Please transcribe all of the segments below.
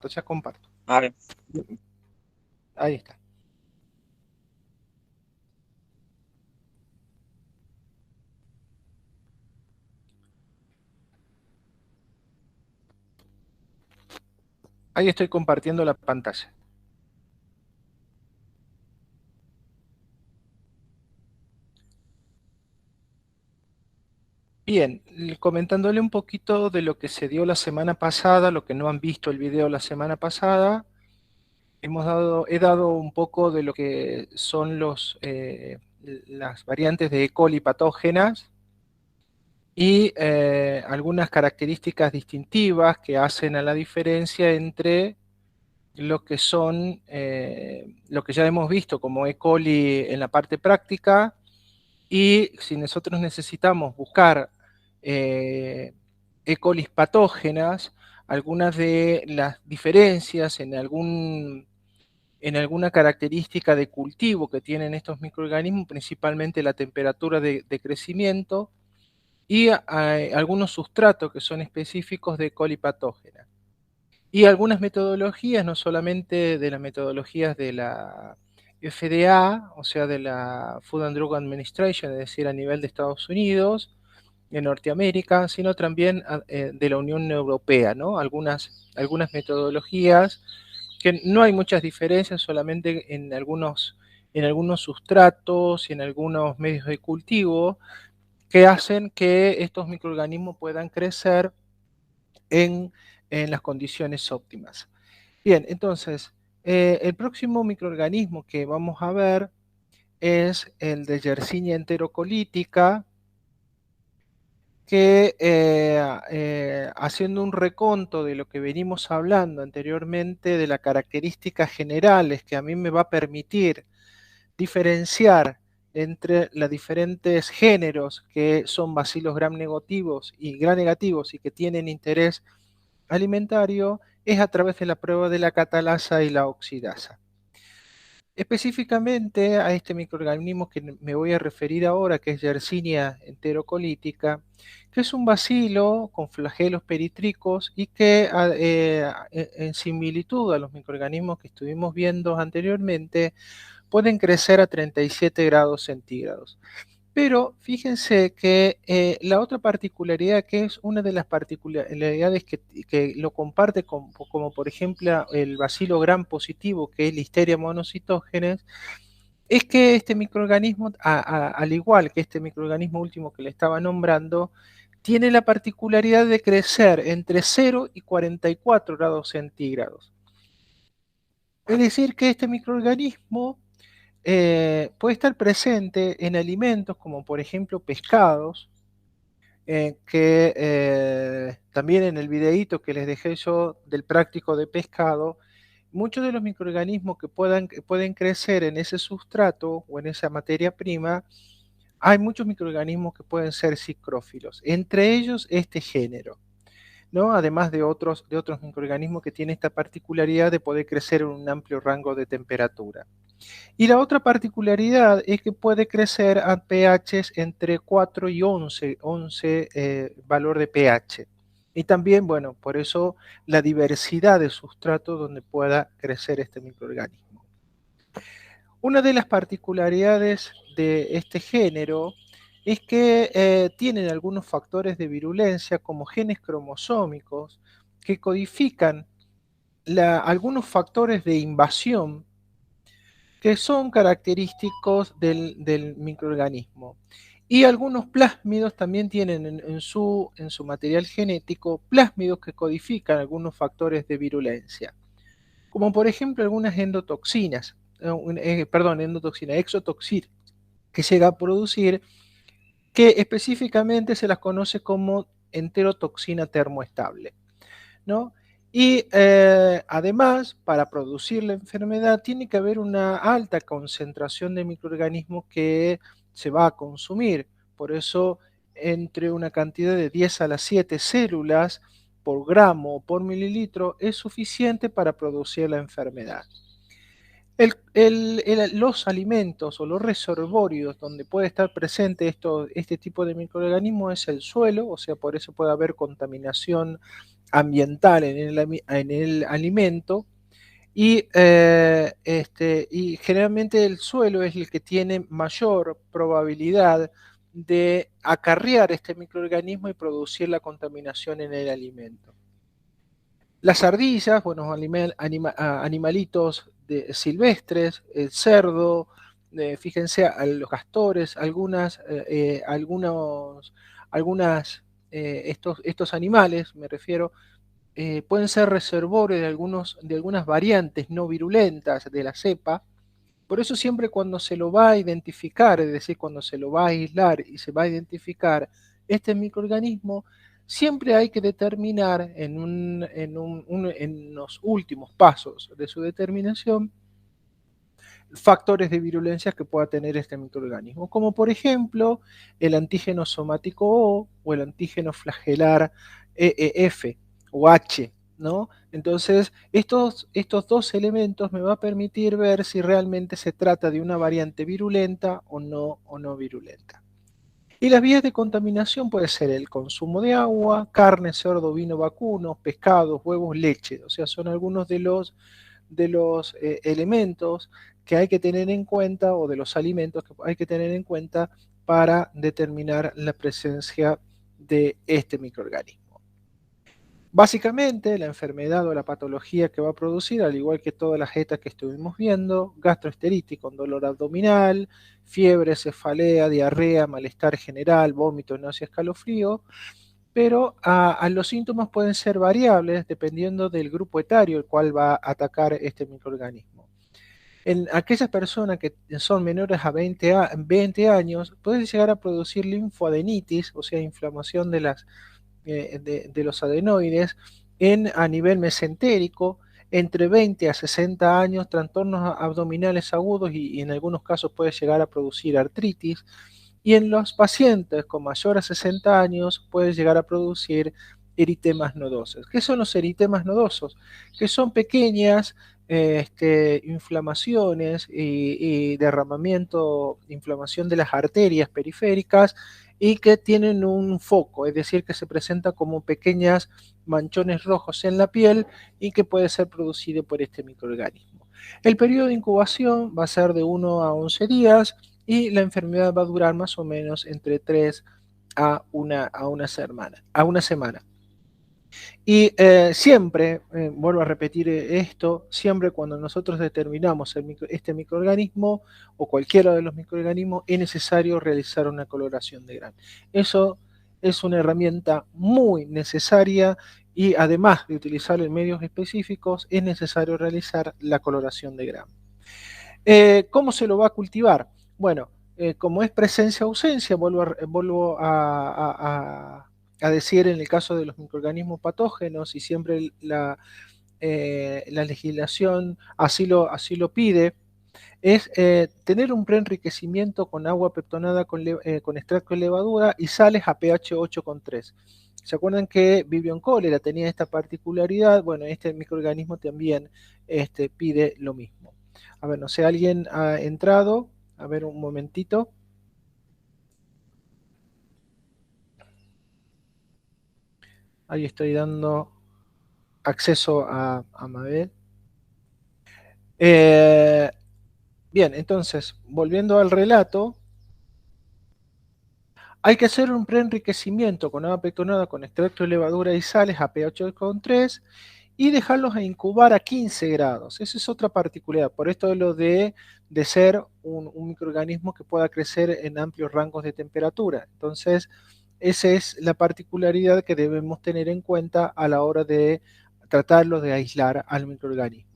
Ya comparto. Vale. Ahí está. Ahí estoy compartiendo la pantalla. Bien, comentándole un poquito de lo que se dio la semana pasada, lo que no han visto el video la semana pasada, he dado un poco de lo que son las variantes de E. coli patógenas y algunas características distintivas que hacen a la diferencia entre lo que son, lo que ya hemos visto como E. coli en la parte práctica, y si nosotros necesitamos buscar E. colis patógenas, algunas de las diferencias en alguna característica de cultivo que tienen estos microorganismos, principalmente la temperatura de crecimiento y algunos sustratos que son específicos de E. coli patógena. Y algunas metodologías, no solamente de las metodologías de la FDA, o sea, de la Food and Drug Administration, es decir, a nivel de Estados Unidos, en Norteamérica, sino también de la Unión Europea, ¿no? Algunas metodologías que no hay muchas diferencias, solamente en algunos sustratos y en algunos medios de cultivo que hacen que estos microorganismos puedan crecer en, en las condiciones óptimas. Bien, entonces, el próximo microorganismo que vamos a ver es el de Yersinia enterocolítica, que haciendo un reconto de lo que venimos hablando anteriormente, de las características generales que a mí me va a permitir diferenciar entre los diferentes géneros que son bacilos gram negativos y que tienen interés alimentario, es a través de la prueba de la catalasa y la oxidasa. Específicamente a este microorganismo que me voy a referir ahora, que es Yersinia enterocolítica, que es un bacilo con flagelos peritricos y que en similitud a los microorganismos que estuvimos viendo anteriormente, pueden crecer a 37 grados centígrados. Pero fíjense que la otra particularidad, que es una de las particularidades que lo comparte como por ejemplo el bacilo gram positivo, que es Listeria monocytogenes, es que este microorganismo, al igual que este microorganismo último que le estaba nombrando, tiene la particularidad de crecer entre 0 y 44 grados centígrados. Es decir, que este microorganismo puede estar presente en alimentos como por ejemplo pescados, que también en el videíto que les dejé yo del práctico de pescado, muchos de los microorganismos que pueden crecer en ese sustrato o en esa materia prima, hay muchos microorganismos que pueden ser psicrófilos, entre ellos este género, ¿no? Además de otros microorganismos que tienen esta particularidad de poder crecer en un amplio rango de temperatura. Y la otra particularidad es que puede crecer a pHs entre 4 y 11 valor de pH. Y también, bueno, por eso la diversidad de sustratos donde pueda crecer este microorganismo. Una de las particularidades de este género es que tienen algunos factores de virulencia como genes cromosómicos que codifican algunos factores de invasión que son característicos del microorganismo. Y algunos plásmidos también tienen en su material genético plásmidos que codifican algunos factores de virulencia, como por ejemplo algunas endotoxinas, exotoxinas que llega a producir, que específicamente se las conoce como enterotoxina termoestable, ¿no? Y además, para producir la enfermedad, tiene que haber una alta concentración de microorganismos que se va a consumir. Por eso, entre una cantidad de 10 a las 7 células por gramo o por mililitro es suficiente para producir la enfermedad. Los alimentos o los reservorios donde puede estar presente este tipo de microorganismos es el suelo, o sea, por eso puede haber contaminación ambiental en el alimento y generalmente el suelo es el que tiene mayor probabilidad de acarrear este microorganismo y producir la contaminación en el alimento. Las ardillas, bueno, animalitos silvestres, el cerdo, fíjense, los castores, estos animales, me refiero, pueden ser reservorios de algunas variantes no virulentas de la cepa. Por eso siempre cuando se lo va a identificar, es decir, cuando se lo va a aislar y se va a identificar este microorganismo, siempre hay que determinar en los últimos pasos de su determinación factores de virulencia que pueda tener este microorganismo, como por ejemplo el antígeno somático o el antígeno flagelar EEF o H, ¿no? Entonces, estos dos elementos me va a permitir ver si realmente se trata de una variante virulenta o no virulenta. Y las vías de contaminación puede ser el consumo de agua, carne, cerdo, vino, vacuno, pescados, huevos, leche. O sea, son algunos de los elementos que hay que tener en cuenta o de los alimentos que hay que tener en cuenta para determinar la presencia de este microorganismo. Básicamente, la enfermedad o la patología que va a producir, al igual que todas las jetas que estuvimos viendo, gastroenteritis con dolor abdominal, fiebre, cefalea, diarrea, malestar general, vómito, náusea, escalofrío, pero los síntomas pueden ser variables dependiendo del grupo etario el cual va a atacar este microorganismo. En aquellas personas que son menores a 20 años, pueden llegar a producir linfoadenitis, o sea, inflamación de los adenoides a nivel mesentérico, entre 20 a 60 años, trastornos abdominales agudos y en algunos casos puede llegar a producir artritis. Y en los pacientes con mayor a 60 años puede llegar a producir eritemas nodosos. ¿Qué son los eritemas nodosos? Que son pequeñas inflamaciones y derramamiento, inflamación de las arterias periféricas y que tienen un foco, es decir, que se presenta como pequeñas manchones rojos en la piel y que puede ser producido por este microorganismo. El periodo de incubación va a ser de 1 a 11 días y la enfermedad va a durar más o menos entre 3 a una semana. Y siempre, vuelvo a repetir esto, siempre cuando nosotros determinamos este microorganismo o cualquiera de los microorganismos, es necesario realizar una coloración de Gram. Eso es una herramienta muy necesaria y además de utilizar en medios específicos, es necesario realizar la coloración de Gram. ¿Cómo se lo va a cultivar? Bueno, como es presencia-ausencia, vuelvo a decir en el caso de los microorganismos patógenos y siempre la legislación así lo pide, es tener un preenriquecimiento con agua peptonada con extracto de levadura y sales a pH 8,3. ¿Se acuerdan que Vivian cólera tenía esta particularidad? Bueno, este microorganismo también pide lo mismo. A ver, no sé, ¿alguien ha entrado? A ver, un momentito. Ahí estoy dando acceso a Mabel. Bien, entonces, volviendo al relato, hay que hacer un preenriquecimiento con agua pectonada con extracto de levadura y sales a pH 8,3 y dejarlos a incubar a 15 grados. Esa es otra particularidad. Por esto lo de ser un microorganismo que pueda crecer en amplios rangos de temperatura. Entonces, esa es la particularidad que debemos tener en cuenta a la hora de tratarlo de aislar al microorganismo.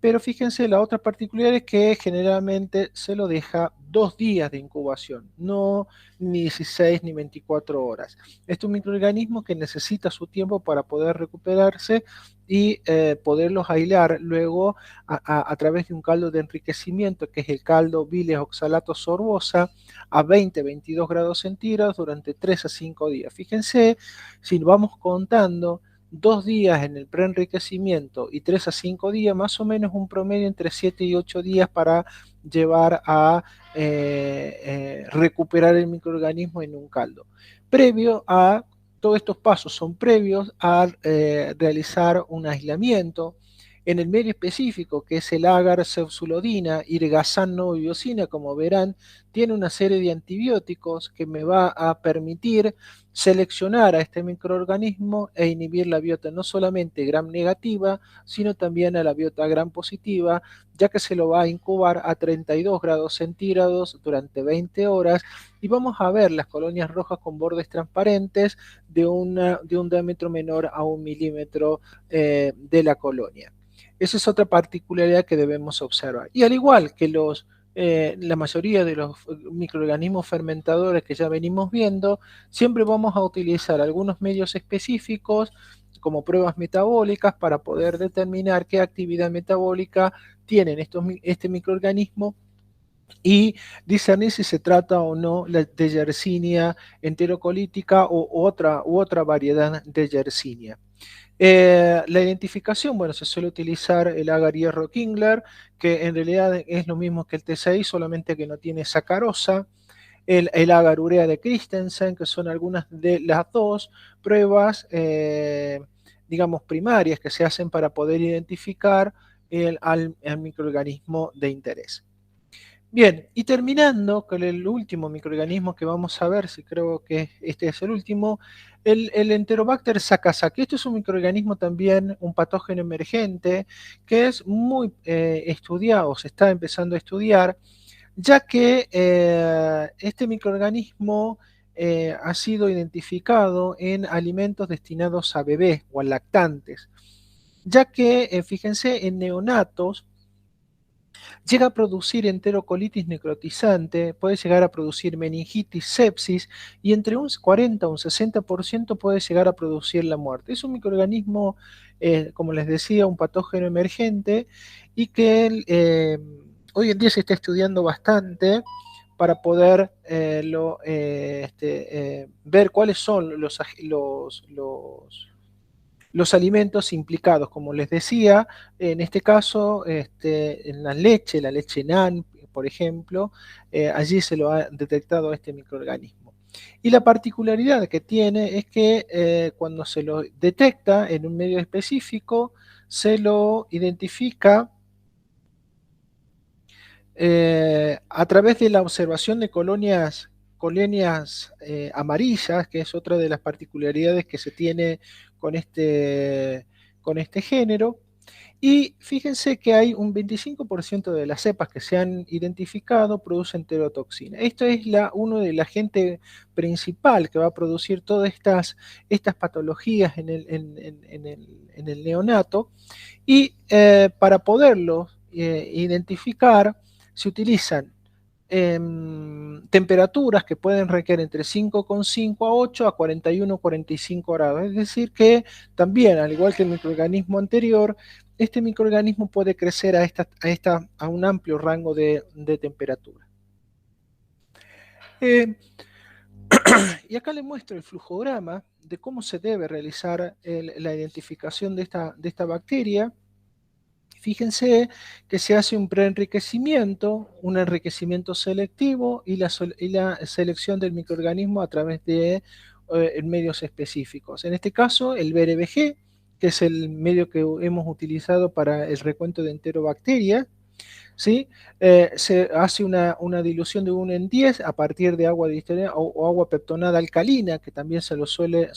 Pero fíjense, la otra particularidad es que generalmente se lo deja 2 días de incubación, no ni 16 ni 24 horas. Este es un microorganismo que necesita su tiempo para poder recuperarse y poderlos aislar luego a través de un caldo de enriquecimiento, que es el caldo biles oxalato sorbosa, a 20-22 grados centígrados durante 3 a 5 días. Fíjense, si vamos contando 2 días en el preenriquecimiento y 3 a 5 días, más o menos un promedio entre 7 y 8 días para llevar a recuperar el microorganismo en un caldo, previo a todos estos pasos son previos a realizar un aislamiento. En el medio específico, que es el agar, cefsulodina, irgazán, noviosina, como verán, tiene una serie de antibióticos que me va a permitir seleccionar a este microorganismo e inhibir la biota no solamente gram negativa, sino también a la biota gram positiva, ya que se lo va a incubar a 32 grados centígrados durante 20 horas y vamos a ver las colonias rojas con bordes transparentes de un diámetro menor a 1 milímetro de la colonia. Esa es otra particularidad que debemos observar. Y al igual que la mayoría de los microorganismos fermentadores que ya venimos viendo, siempre vamos a utilizar algunos medios específicos como pruebas metabólicas para poder determinar qué actividad metabólica tienen este microorganismo y discernir si se trata o no de Yersinia enterocolítica u otra variedad de Yersinia. La identificación, bueno, se suele utilizar el agar hierro Kingler, que en realidad es lo mismo que el T6, solamente que no tiene sacarosa. El agar urea de Christensen, que son algunas de las dos pruebas, digamos, primarias que se hacen para poder identificar al microorganismo de interés. Bien, y terminando con el último microorganismo que vamos a ver, si creo que este es el último, el Enterobacter sakazaki. Este es un microorganismo también, un patógeno emergente, que es muy estudiado, se está empezando a estudiar, ya que este microorganismo ha sido identificado en alimentos destinados a bebés o a lactantes, ya que, fíjense, en neonatos, llega a producir enterocolitis necrotizante, puede llegar a producir meningitis, sepsis y entre un 40 o un 60% puede llegar a producir la muerte. Es un microorganismo, como les decía, un patógeno emergente y que hoy en día se está estudiando bastante para poder ver cuáles son los alimentos implicados, como les decía, en este caso, en la leche NAN, por ejemplo, allí se lo ha detectado este microorganismo. Y la particularidad que tiene es que cuando se lo detecta en un medio específico, se lo identifica a través de la observación de colonias amarillas, que es otra de las particularidades que se tiene con con este género. Y fíjense que hay un 25% de las cepas que se han identificado producen terotoxina. Esto es uno del agente principal que va a producir todas estas patologías en el neonato. Y para poderlo identificar, se utilizan temperaturas que pueden requerir entre 5,5 a 8 a 41-45 grados. Es decir, que también, al igual que el microorganismo anterior, este microorganismo puede crecer a un amplio rango de temperatura. Y acá les muestro el flujograma de cómo se debe realizar la identificación de esta bacteria. Fíjense que se hace un preenriquecimiento, un enriquecimiento selectivo y la selección del microorganismo a través de medios específicos. En este caso, el BRBG, que es el medio que hemos utilizado para el recuento de enterobacterias, ¿sí? Se hace una dilución de 1 en 10 a partir de agua distillada o agua peptonada alcalina, que también se lo suele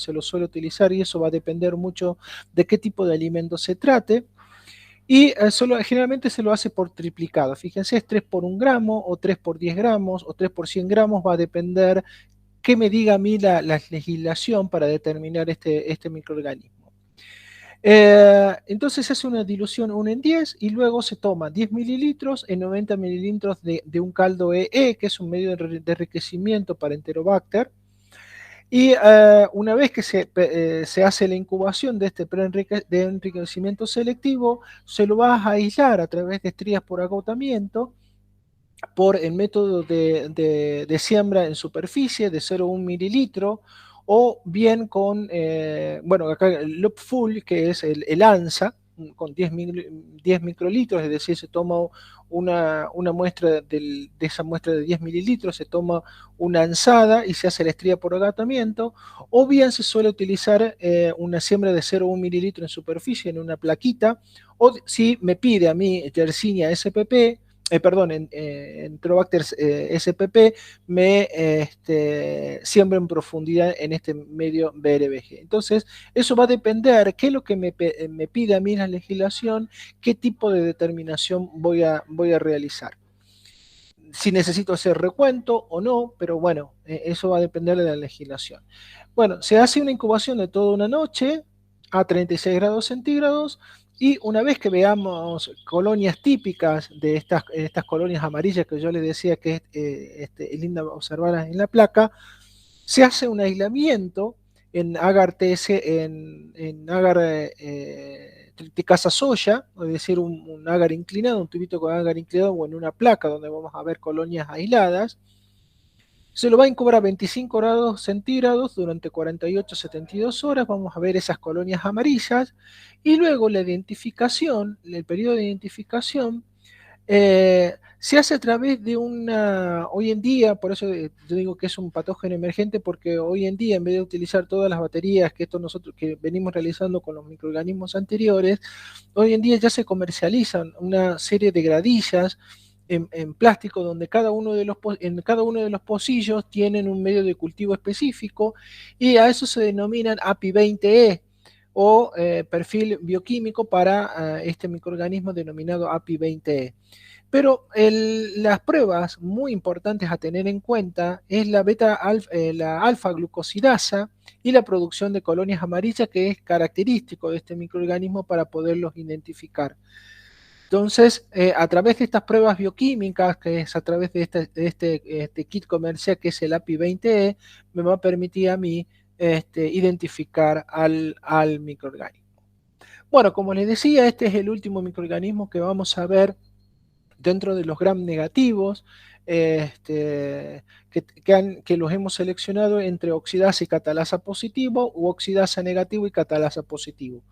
utilizar, y eso va a depender mucho de qué tipo de alimento se trate. Y generalmente se lo hace por triplicado. Fíjense, es 3 por 1 gramo, o 3 por 10 gramos, o 3 por 100 gramos, va a depender qué me diga a mí la legislación para determinar este microorganismo. Entonces se hace una dilución 1 en 10 y luego se toma 10 mililitros en 90 mililitros de un caldo EE, que es un medio de enriquecimiento para Enterobacter. Y una vez que se hace la incubación de este de enriquecimiento selectivo, se lo va a aislar a través de estrías por agotamiento por el método de siembra en superficie de 0,1 mililitro, o bien con, bueno, acá el Lupful, que es el ANSA, con 10 microlitros, es decir, se toma una muestra de esa muestra de 10 mililitros, se toma una ansada y se hace la estría por agotamiento, o bien se suele utilizar una siembra de 0,1 mililitro en superficie, en una plaquita, o si me pide a mí Yersinia spp, perdón, Enterobacter spp, me siembro en profundidad en este medio BRBG. Entonces, eso va a depender qué es lo que me pide a mí la legislación, qué tipo de determinación voy a realizar. Si necesito hacer recuento o no, pero bueno, eso va a depender de la legislación. Bueno, se hace una incubación de toda una noche a 36 grados centígrados y una vez que veamos colonias típicas de estas colonias amarillas que yo les decía que es linda observarlas en la placa, se hace un aislamiento en agar TS, en agar Triticasa soya, es decir, un agar inclinado, un tubito con agar inclinado o en una placa donde vamos a ver colonias aisladas. Se lo va a incubar a 25 grados centígrados durante 48-72 horas. Vamos a ver esas colonias amarillas. Y luego la identificación, el periodo de identificación, se hace a través de hoy en día, por eso yo digo que es un patógeno emergente, porque hoy en día, en vez de utilizar todas las baterías que nosotros que venimos realizando con los microorganismos anteriores, hoy en día ya se comercializan una serie de gradillas en plástico donde en cada uno de los pocillos tienen un medio de cultivo específico y a eso se denominan API 20E o perfil bioquímico para este microorganismo denominado API 20E. Pero las pruebas muy importantes a tener en cuenta es la alfa-glucosidasa y la producción de colonias amarillas, que es característico de este microorganismo para poderlos identificar. Entonces, a través de estas pruebas bioquímicas, que es a través de este kit comercial que es el API 20E, me va a permitir a mí identificar al microorganismo. Bueno, como les decía, este es el último microorganismo que vamos a ver dentro de los gram negativos, que los hemos seleccionado entre oxidasa y catalasa positivo u oxidasa negativo y catalasa positivo.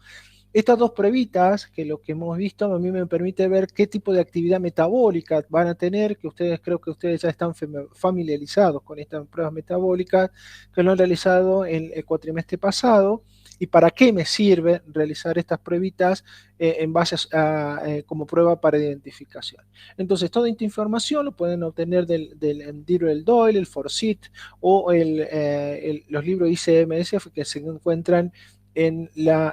Estas dos pruebitas, que lo que hemos visto, a mí me permite ver qué tipo de actividad metabólica van a tener, que creo que ustedes ya están familiarizados con estas pruebas metabólicas, que lo han realizado en el cuatrimestre pasado, y para qué me sirve realizar estas pruebitas en base como prueba para identificación. Entonces, toda esta información lo pueden obtener del libro del Doyle, el Forsyth o los libros ICMS que se encuentran en la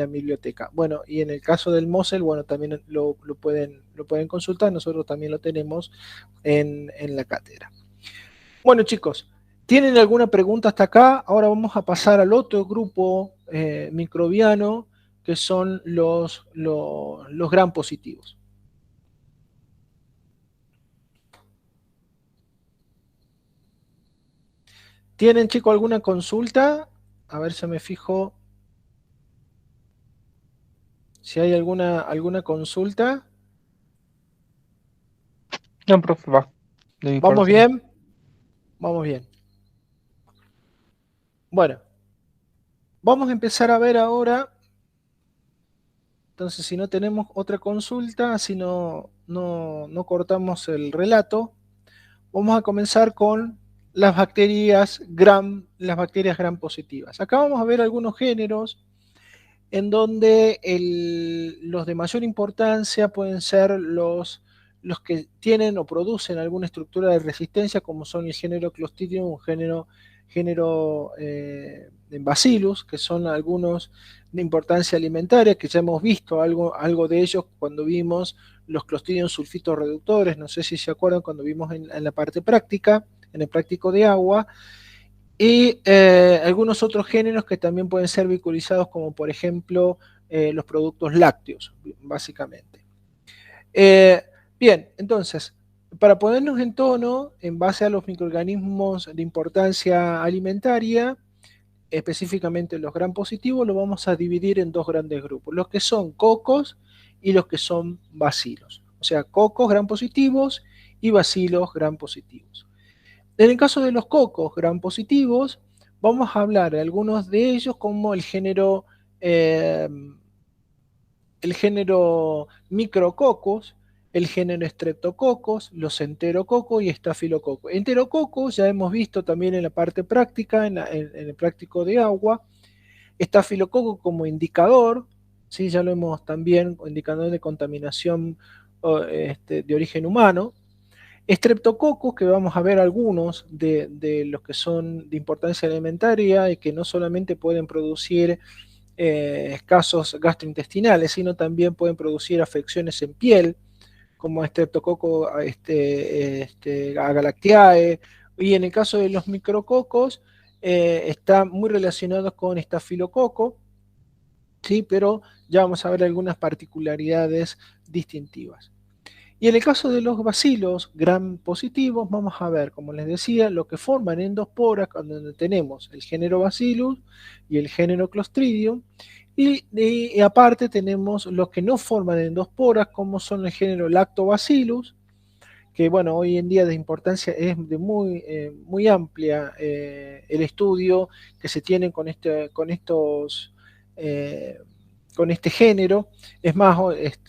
biblioteca. Bueno, y en el caso del Mosel, bueno, también lo pueden consultar, nosotros también lo tenemos en la cátedra. Bueno, chicos, ¿tienen alguna pregunta hasta acá? Ahora vamos a pasar al otro grupo microbiano, que son los gram positivos. ¿Tienen, chicos, alguna consulta? A ver si me fijo si hay alguna consulta. No, profe, va. De mi ¿Vamos parte, no. bien? Vamos bien. Bueno, vamos a empezar a ver ahora. Entonces, si no tenemos otra consulta, si no cortamos el relato, vamos a comenzar con las bacterias gram positivas. Acá vamos a ver algunos géneros en donde los de mayor importancia pueden ser los que tienen o producen alguna estructura de resistencia, como son el género Clostridium, un género Bacillus, que son algunos de importancia alimentaria, que ya hemos visto algo de ellos cuando vimos los Clostridium sulfitos reductores, no sé si se acuerdan cuando vimos en la parte práctica, en el práctico de agua, y algunos otros géneros que también pueden ser vehiculizados, como por ejemplo los productos lácteos, básicamente. Bien, entonces, para ponernos en tono, en base a los microorganismos de importancia alimentaria, específicamente los gram positivos, lo vamos a dividir en dos grandes grupos, los que son cocos y los que son bacilos. O sea, cocos gram positivos y bacilos gram positivos. En el caso de los cocos gram positivos, vamos a hablar de algunos de ellos como el género el género Micrococcus, el género Streptococcus, los enterococos y estafilococos. Enterococos ya hemos visto también en la parte práctica, en el práctico de agua. Estafilococo como indicador, ¿sí? Ya lo hemos también, indicador de contaminación de origen humano. Streptococcus, que vamos a ver algunos de los que son de importancia alimentaria y que no solamente pueden producir casos gastrointestinales, sino también pueden producir afecciones en piel, como Streptococcus agalactiae, y en el caso de los micrococos, está muy relacionados con estafilococo, ¿sí? Pero ya vamos a ver algunas particularidades distintivas. Y en el caso de los bacilos gram positivos, vamos a ver, como les decía, lo que forman endosporas, donde tenemos el género Bacillus y el género Clostridium, y aparte tenemos los que no forman endosporas, como son el género Lactobacillus, que bueno, hoy en día de importancia es de muy amplia el estudio que se tiene eh, con este género. Es más,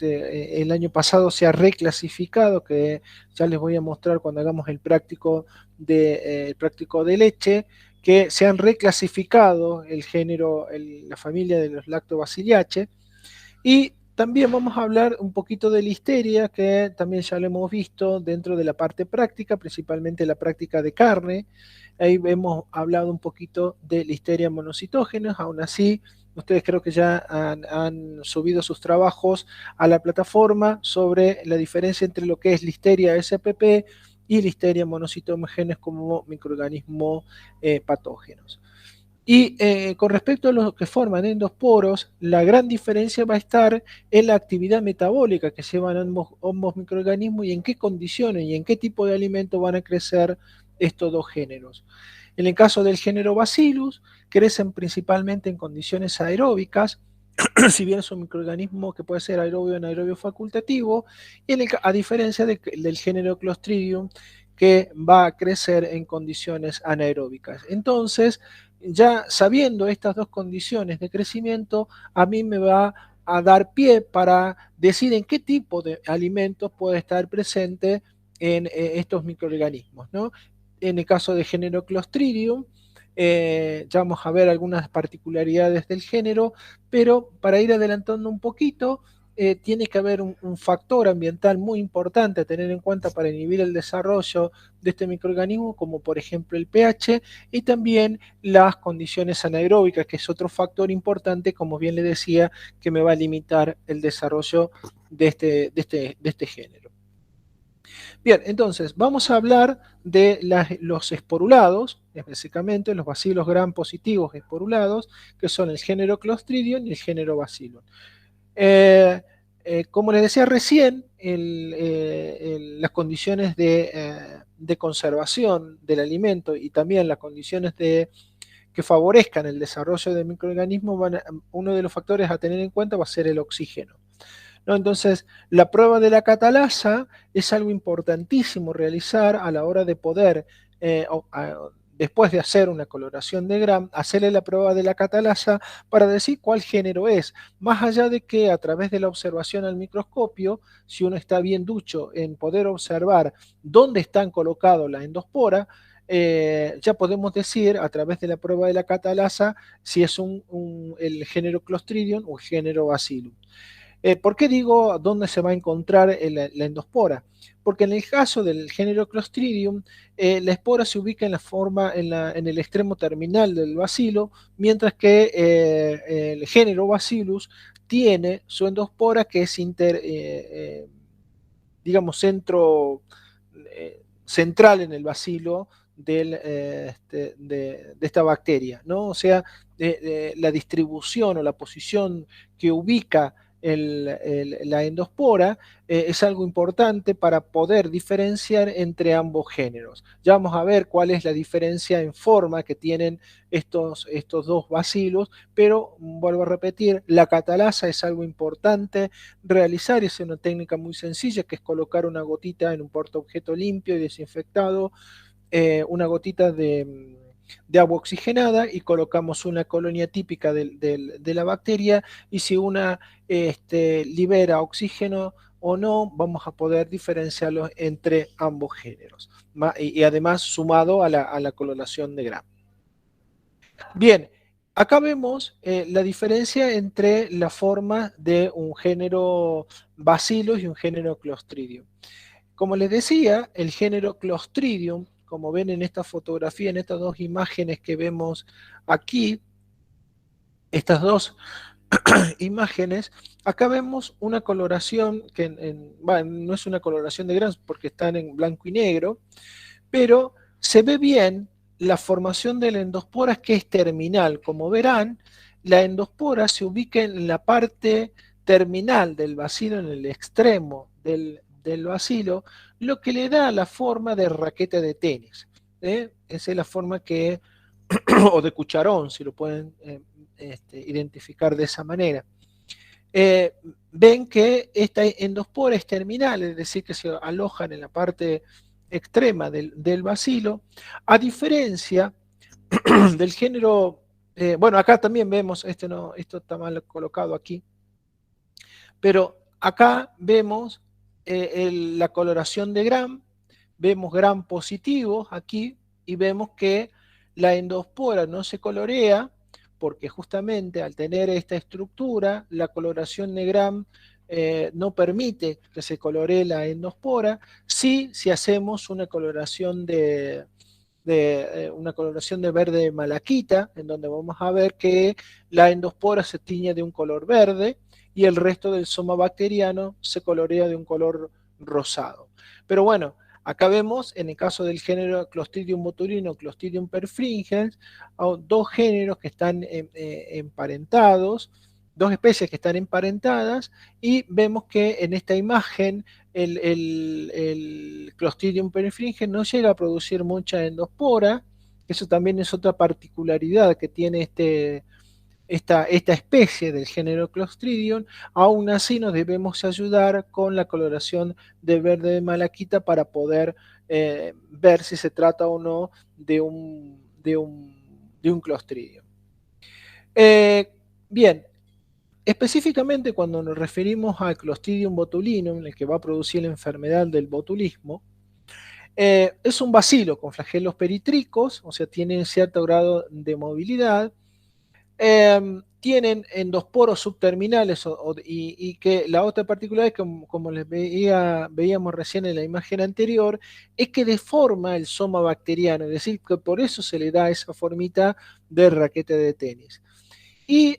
el año pasado se ha reclasificado, que ya les voy a mostrar cuando hagamos el práctico de leche, que se han reclasificado el género, la familia de los Lactobacilliaceae, y también vamos a hablar un poquito de listeria, que también ya lo hemos visto dentro de la parte práctica, principalmente la práctica de carne. Ahí hemos hablado un poquito de listeria monocitógenos. Aún así, ustedes creo que ya han subido sus trabajos a la plataforma sobre la diferencia entre lo que es listeria SPP y listeria monocitógenos como microorganismos patógenos. Y con respecto a los que forman endosporos, la gran diferencia va a estar en la actividad metabólica que llevan ambos microorganismos y en qué condiciones y en qué tipo de alimento van a crecer estos dos géneros. En el caso del género Bacillus, crecen principalmente en condiciones aeróbicas, si bien es un microorganismo que puede ser aerobio o anaerobio facultativo, y a diferencia del género Clostridium, que va a crecer en condiciones anaeróbicas. Entonces, ya sabiendo estas dos condiciones de crecimiento, a mí me va a dar pie para decir en qué tipo de alimentos puede estar presente en estos microorganismos, ¿no? En el caso de género Clostridium, ya vamos a ver algunas particularidades del género, pero para ir adelantando un poquito, tiene que haber un factor ambiental muy importante a tener en cuenta para inhibir el desarrollo de este microorganismo, como por ejemplo el pH y también las condiciones anaeróbicas, que es otro factor importante, como bien le decía, que me va a limitar el desarrollo de este género. Bien, entonces vamos a hablar de los esporulados, básicamente los bacilos gram positivos esporulados, que son el género Clostridium y el género Bacillus. Como les decía recién, las condiciones de conservación del alimento y también las condiciones que favorezcan el desarrollo del microorganismo, uno de los factores a tener en cuenta va a ser el oxígeno, ¿no? Entonces, la prueba de la catalasa es algo importantísimo realizar a la hora de poder, después de hacer una coloración de Gram, hacerle la prueba de la catalasa para decir cuál género es. Más allá de que a través de la observación al microscopio, si uno está bien ducho en poder observar dónde están colocados la endospora, ya podemos decir a través de la prueba de la catalasa si es el género Clostridium o el género Bacillus. ¿Por qué digo dónde se va a encontrar la endospora? Porque en el caso del género Clostridium, la espora se ubica en el extremo terminal del bacilo, mientras que el género Bacillus tiene su endospora que es digamos, central en el bacilo de esta bacteria, ¿no? O sea, la distribución o la posición que ubica la endospora es algo importante para poder diferenciar entre ambos géneros. Ya vamos a ver cuál es la diferencia en forma que tienen estos dos bacilos, pero vuelvo a repetir, la catalasa es algo importante realizar, es una técnica muy sencilla que es colocar una gotita en un portaobjeto limpio y desinfectado, una gotita de agua oxigenada y colocamos una colonia típica de la bacteria, y si una libera oxígeno o no, vamos a poder diferenciarlos entre ambos géneros, y además sumado a la coloración de Gram. Bien, acá vemos la diferencia entre la forma de un género Bacillus y un género Clostridium. Como les decía, el género Clostridium, como ven en esta fotografía, en estas dos imágenes que vemos aquí, estas dos imágenes, acá vemos una coloración que no es una coloración de Gram porque están en blanco y negro, pero se ve bien la formación de la endospora, que es terminal. Como verán, la endospora se ubica en la parte terminal del bacilo, en el extremo del bacilo, lo que le da la forma de raqueta de tenis. Esa es la forma que, o de cucharón, si lo pueden identificar de esa manera. Ven que esta endospora es terminal, es decir, que se alojan en la parte extrema del bacilo, a diferencia del género, bueno, acá también vemos, esto está mal colocado aquí, pero acá vemos la coloración de Gram, vemos Gram positivos aquí, y vemos que la endospora no se colorea, porque justamente al tener esta estructura, la coloración de Gram no permite que se coloree la endospora. Sí, si hacemos una coloración de verde malaquita, en donde vamos a ver que la endospora se tiñe de un color verde y el resto del soma bacteriano se colorea de un color rosado. Pero bueno, acá vemos, en el caso del género Clostridium botulinum, Clostridium perfringens, dos géneros que están emparentados, dos especies que están emparentadas, y vemos que en esta imagen el Clostridium perfringens no llega a producir mucha endospora. Eso también es otra particularidad que tiene esta especie del género Clostridium. Aún así nos debemos ayudar con la coloración de verde de malaquita para poder ver si se trata o no de un Clostridium. Bien, específicamente cuando nos referimos al Clostridium botulinum, el que va a producir la enfermedad del botulismo, es un bacilo con flagelos peritricos, o sea, tiene cierto grado de movilidad, tienen endosporos subterminales, y que la otra particularidad, como les veíamos recién en la imagen anterior, es que deforma el soma bacteriano, es decir, que por eso se le da esa formita de raqueta de tenis. Y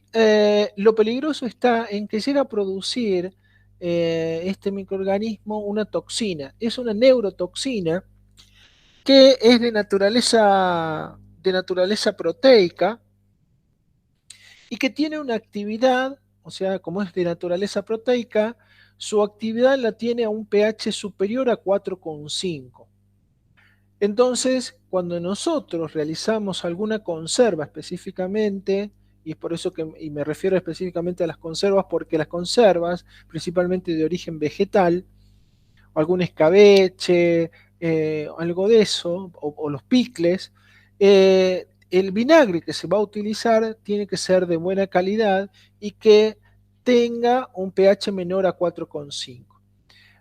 lo peligroso está en que llega a producir este microorganismo una toxina. Es una neurotoxina que es de naturaleza proteica y que tiene una actividad, o sea, como es de naturaleza proteica, su actividad la tiene a un pH superior a 4,5. Entonces, cuando nosotros realizamos alguna conserva específicamente, y es por eso que y me refiero específicamente a las conservas, porque las conservas, principalmente de origen vegetal, algún escabeche, algo de eso, o los picles, el vinagre que se va a utilizar tiene que ser de buena calidad y que tenga un pH menor a 4,5.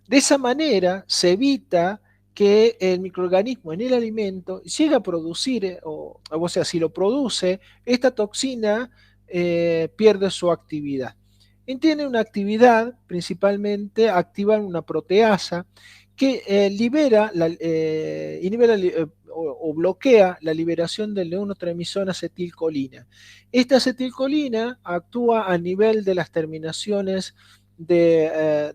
De esa manera se evita que el microorganismo en el alimento llegue a producir, o sea, si lo produce, esta toxina pierde su actividad. Y tiene una actividad, principalmente activa una proteasa que o bloquea la liberación del neurotransmisor acetilcolina. Esta acetilcolina actúa a nivel de las terminaciones de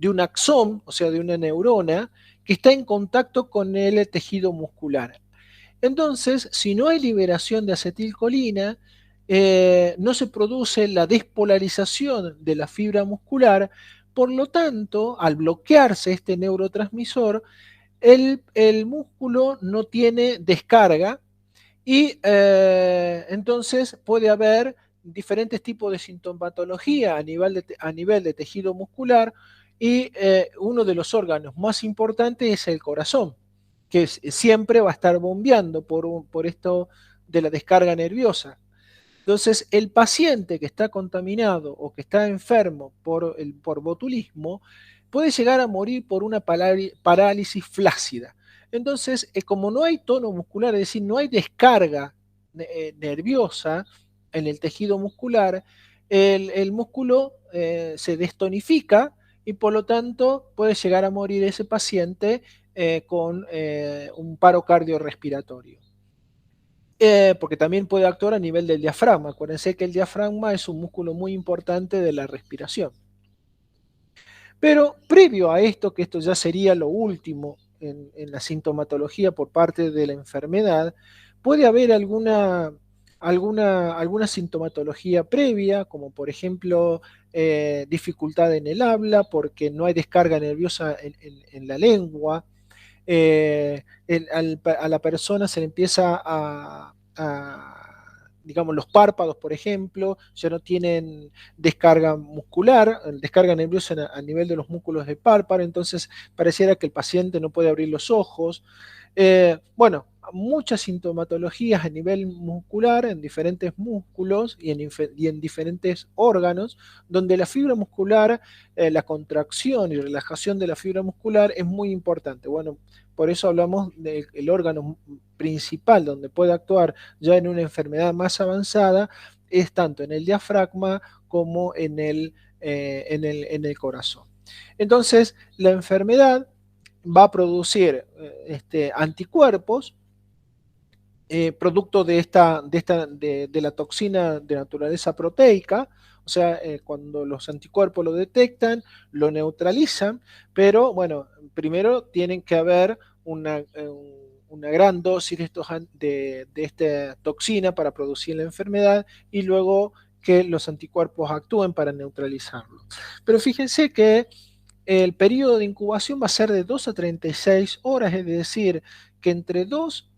un axón, o sea, de una neurona, que está en contacto con el tejido muscular. Entonces, si no hay liberación de acetilcolina, no se produce la despolarización de la fibra muscular. Por lo tanto, al bloquearse este neurotransmisor, el músculo no tiene descarga, y entonces puede haber diferentes tipos de sintomatología a nivel de tejido muscular, y uno de los órganos más importantes es el corazón. que siempre va a estar bombeando por esto de la descarga nerviosa. Entonces, el paciente que está contaminado o que está enfermo por botulismo puede llegar a morir por una parálisis flácida. Entonces, como no hay tono muscular, es decir, no hay descarga nerviosa en el tejido muscular, el músculo se destonifica y por lo tanto puede llegar a morir ese paciente con un paro cardiorrespiratorio. Porque también puede actuar a nivel del diafragma. Acuérdense que el diafragma es un músculo muy importante de la respiración. Pero previo a esto, que esto ya sería lo último en la sintomatología por parte de la enfermedad, puede haber alguna sintomatología previa, como por ejemplo dificultad en el habla, porque no hay descarga nerviosa en la lengua. A la persona se le empieza digamos, los párpados, por ejemplo, ya no tienen descarga muscular, descarga nerviosa a nivel de los músculos del párpado, entonces pareciera que el paciente no puede abrir los ojos. Bueno, muchas sintomatologías a nivel muscular en diferentes músculos y en diferentes órganos, donde la fibra muscular, la contracción y relajación de la fibra muscular es muy importante. Bueno, por eso hablamos del órgano principal donde puede actuar ya en una enfermedad más avanzada, es tanto en el diafragma como en el corazón. Entonces, la enfermedad va a producir anticuerpos producto de la toxina de naturaleza proteica, o sea, cuando los anticuerpos lo detectan, lo neutralizan, pero bueno, primero tienen que haber una gran dosis de esta toxina para producir la enfermedad y luego que los anticuerpos actúen para neutralizarlo. Pero fíjense que el periodo de incubación va a ser de 2 a 36 horas, es decir, que entre 2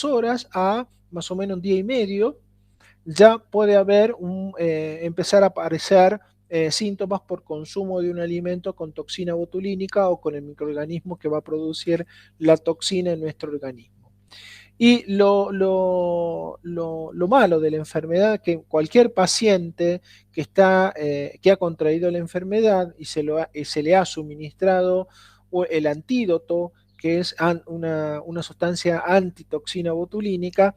horas a más o menos un día y medio ya puede empezar a aparecer síntomas por consumo de un alimento con toxina botulínica o con el microorganismo que va a producir la toxina en nuestro organismo. Y lo malo de la enfermedad, que cualquier paciente que ha contraído la enfermedad y se le ha suministrado el antídoto, que es una sustancia antitoxina botulínica,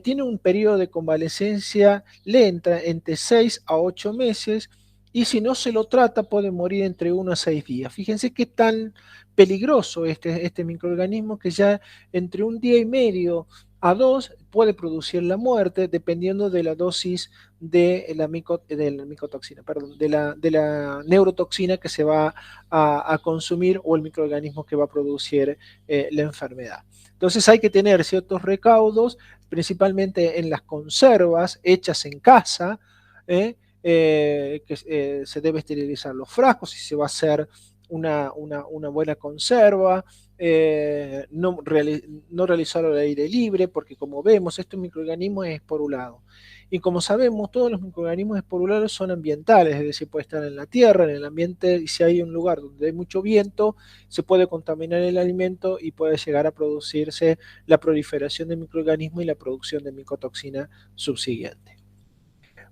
tiene un periodo de convalecencia lenta entre 6 a 8 meses y si no se lo trata puede morir entre 1 a 6 días. Fíjense qué tan peligroso este microorganismo que ya entre un día y medio a 2 puede producir la muerte dependiendo de la dosis de la micotoxina, perdón, de la neurotoxina que se va a consumir o el microorganismo que va a producir la enfermedad. Entonces hay que tener ciertos recaudos, principalmente en las conservas hechas en casa, que se debe esterilizar los frascos si se va a hacer una buena conserva, no realizarlo al aire libre, porque como vemos, estos microorganismos es esporulado. Y como sabemos, todos los microorganismos esporulados son ambientales, es decir, puede estar en la tierra, en el ambiente, y si hay un lugar donde hay mucho viento, se puede contaminar el alimento y puede llegar a producirse la proliferación de microorganismos y la producción de micotoxina subsiguiente.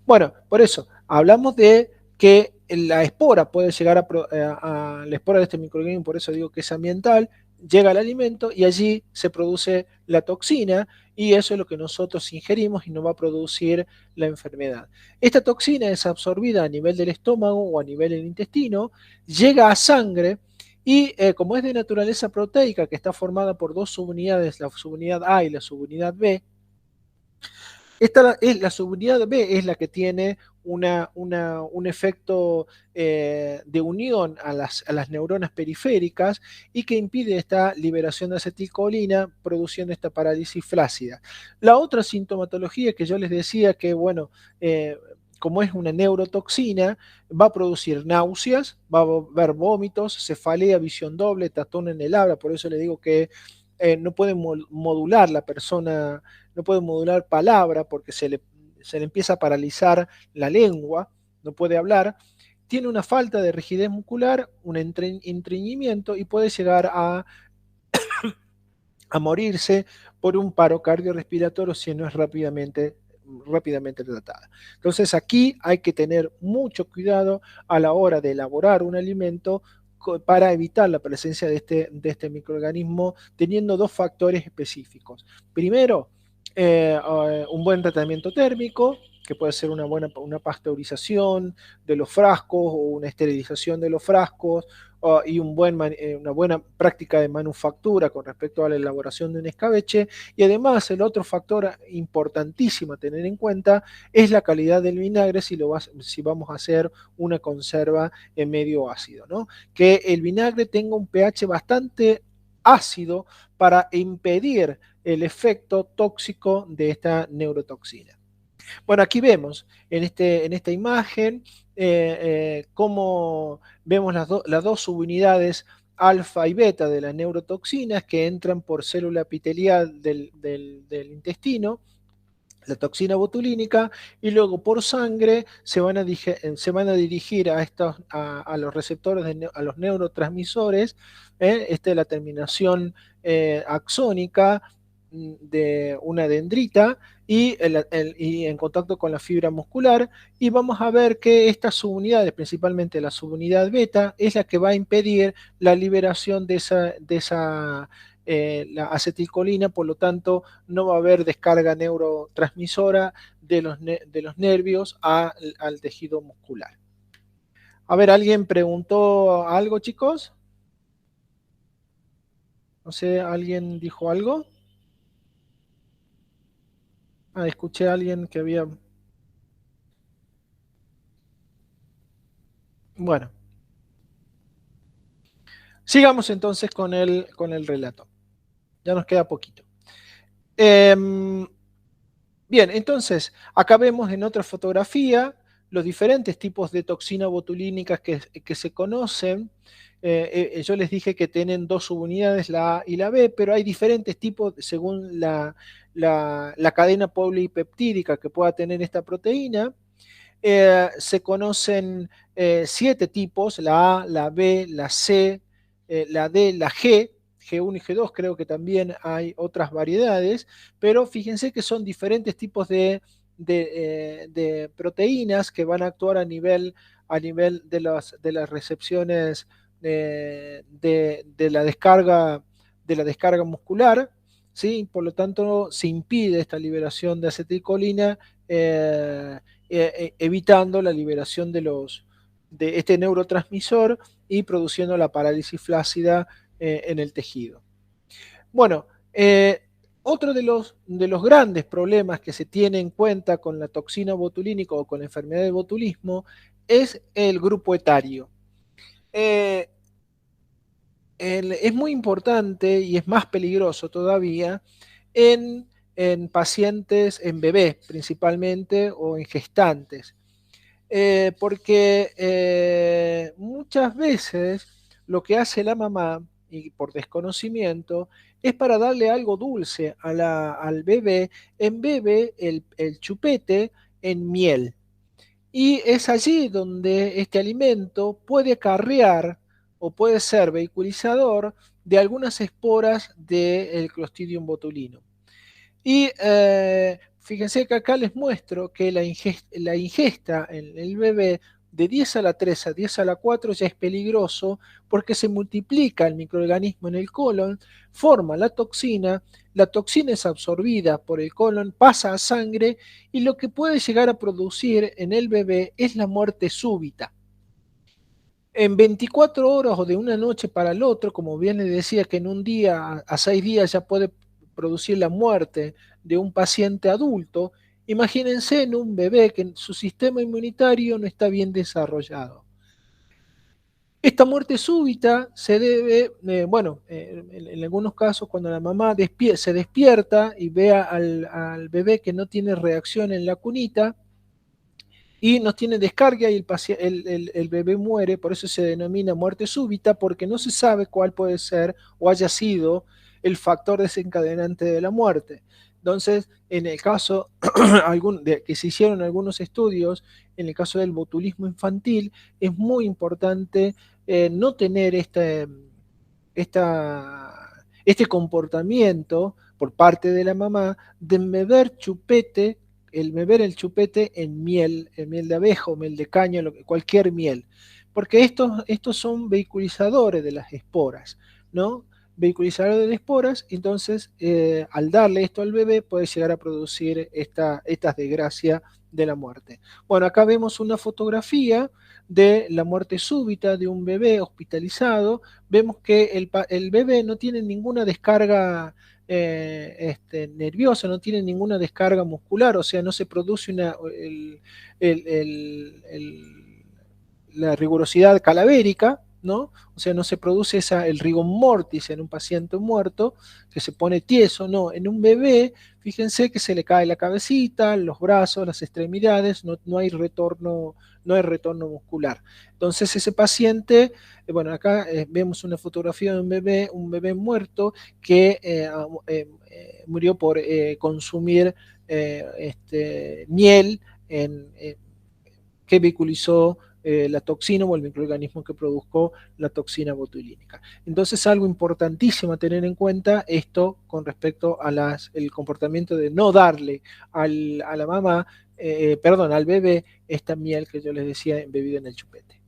Bueno, por eso, hablamos de que la espora puede llegar a la espora de este microorganismo, por eso digo que es ambiental, llega al alimento y allí se produce la toxina y eso es lo que nosotros ingerimos y nos va a producir la enfermedad. Esta toxina es absorbida a nivel del estómago o a nivel del intestino, llega a sangre y como es de naturaleza proteica, que está formada por dos subunidades, la subunidad A y la subunidad B, la subunidad B es la que tiene un efecto de unión a las neuronas periféricas y que impide esta liberación de acetilcolina produciendo esta parálisis flácida. La otra sintomatología que yo les decía que, bueno, como es una neurotoxina, va a producir náuseas, va a haber vómitos, cefalea, visión doble, tatón en el habla, por eso le digo que no puede modular la persona, no puede modular palabra porque se le empieza a paralizar la lengua, no puede hablar, tiene una falta de rigidez muscular, un estreñimiento y puede llegar a morirse por un paro cardiorrespiratorio si no es rápidamente tratada. Entonces aquí hay que tener mucho cuidado a la hora de elaborar un alimento para evitar la presencia de este microorganismo, teniendo dos factores específicos. Primero, un buen tratamiento térmico, que puede ser una pasteurización de los frascos o una esterilización de los frascos, y una buena práctica de manufactura con respecto a la elaboración de un escabeche. Y además el otro factor importantísimo a tener en cuenta es la calidad del vinagre si vamos a hacer una conserva en medio ácido, ¿no? Que el vinagre tenga un pH bastante ácido para impedir el efecto tóxico de esta neurotoxina. Bueno, aquí vemos en esta imagen cómo vemos las dos subunidades alfa y beta de las neurotoxinas que entran por célula epitelial del intestino, la toxina botulínica, y luego por sangre se van a dirigir a los receptores, a los neurotransmisores. Esta es la terminación axónica de una dendrita y en contacto con la fibra muscular, y vamos a ver que estas subunidades, principalmente la subunidad beta, es la que va a impedir la liberación de la acetilcolina. Por lo tanto no va a haber descarga neurotransmisora de los nervios al tejido muscular. A ver, ¿alguien preguntó algo, chicos? No sé, ¿alguien dijo algo? Escuché a alguien que había... Bueno, sigamos entonces con el relato. Ya nos queda poquito. Bien, entonces, acá vemos en otra fotografía los diferentes tipos de toxina botulínicas que se conocen. Yo les dije que tienen dos subunidades, la A y la B, pero hay diferentes tipos según la cadena polipeptídica que pueda tener esta proteína. Se conocen 7 tipos: la A, la B, la C, la D, la G, G1 y G2. Creo que también hay otras variedades, pero fíjense que son diferentes tipos de proteínas que van a actuar a nivel de las recepciones de la descarga muscular, ¿sí? Por lo tanto, se impide esta liberación de acetilcolina, evitando la liberación de este neurotransmisor y produciendo la parálisis flácida en el tejido. Bueno, otro de los grandes problemas que se tiene en cuenta con la toxina botulínica o con la enfermedad de botulismo es el grupo etario. Es muy importante y es más peligroso todavía en pacientes, en bebés principalmente, o en gestantes. Porque muchas veces lo que hace la mamá, y por desconocimiento, es para darle algo dulce al bebé, embebe el chupete en miel. Y es allí donde este alimento puede acarrear o puede ser vehiculizador de algunas esporas del Clostridium botulinum. Y fíjense que acá les muestro que la ingesta en el bebé de 10 a la 3 a 10 a la 4 ya es peligroso, porque se multiplica el microorganismo en el colon, forma la toxina es absorbida por el colon, pasa a sangre, y lo que puede llegar a producir en el bebé es la muerte súbita. En 24 horas o de una noche para el otro, como bien les decía, que en un día a 6 días ya puede producir la muerte de un paciente adulto. Imagínense en un bebé que su sistema inmunitario no está bien desarrollado. Esta muerte súbita se debe, en algunos casos, cuando la mamá se despierta y ve al bebé que no tiene reacción en la cunita y no tiene descarga, y el bebé muere. Por eso se denomina muerte súbita, porque no se sabe cuál puede ser o haya sido el factor desencadenante de la muerte. Entonces, en el caso que se hicieron algunos estudios, en el caso del botulismo infantil, es muy importante no tener esta este comportamiento por parte de la mamá de beber chupete, beber el chupete en miel de abeja o miel de caña, cualquier miel, porque estos son vehiculizadores de las esporas, ¿no? Vehiculizadores de esporas, entonces al darle esto al bebé puede llegar a producir esta desgracia de la muerte. Bueno, acá vemos una fotografía de la muerte súbita de un bebé hospitalizado. Vemos que el bebé no tiene ninguna descarga nerviosa, no tiene ninguna descarga muscular, o sea, no se produce el, el, el, la rigurosidad calavérica, ¿no? O sea, no se produce el rigor mortis en un paciente muerto, que se pone tieso, no. En un bebé, fíjense que se le cae la cabecita, los brazos, las extremidades, no hay retorno, no hay retorno muscular. Entonces ese paciente, bueno, acá vemos una fotografía de un bebé muerto que murió por consumir miel que vehiculizó la toxina o el microorganismo que produjo la toxina botulínica. Entonces, algo importantísimo a tener en cuenta esto con respecto a el comportamiento de no darle a la mamá, al bebé, esta miel que yo les decía embebida en el chupete.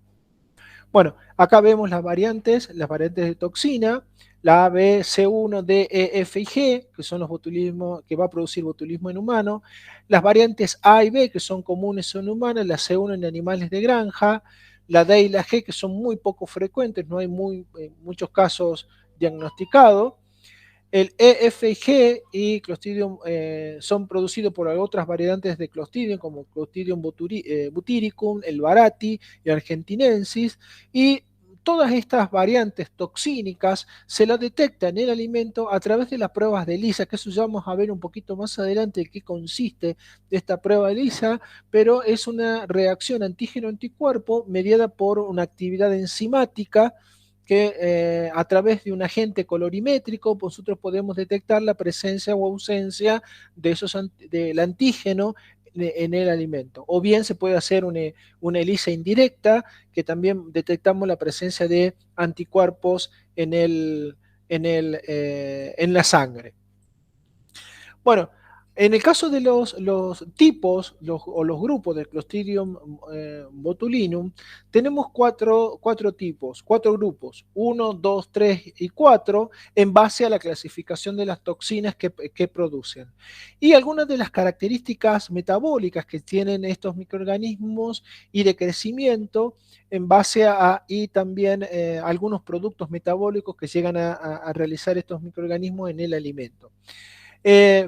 Bueno, acá vemos las variantes de toxina, la A, B, C1, D, E, F y G, que son los botulismos, que va a producir botulismo en humano, las variantes A y B, que son comunes en humanos, la C1 en animales de granja, la D y la G, que son muy poco frecuentes, no hay muchos casos diagnosticados, el EFG y Clostridium son producidos por otras variantes de Clostridium, como Clostridium butyricum, el Barati y Argentinensis, y todas estas variantes toxínicas se las detecta en el alimento a través de las pruebas de ELISA, que eso ya vamos a ver un poquito más adelante en qué consiste esta prueba de ELISA, pero es una reacción antígeno-anticuerpo mediada por una actividad enzimática que a través de un agente colorimétrico nosotros podemos detectar la presencia o ausencia del antígeno en el alimento. O bien se puede hacer una ELISA indirecta, que también detectamos la presencia de anticuerpos en la sangre. Bueno, en el caso de los tipos o los grupos de Clostridium botulinum, tenemos cuatro tipos, cuatro grupos, 1, 2, 3 y 4, en base a la clasificación de las toxinas que producen. Y algunas de las características metabólicas que tienen estos microorganismos y de crecimiento en base y también algunos productos metabólicos que llegan a realizar estos microorganismos en el alimento.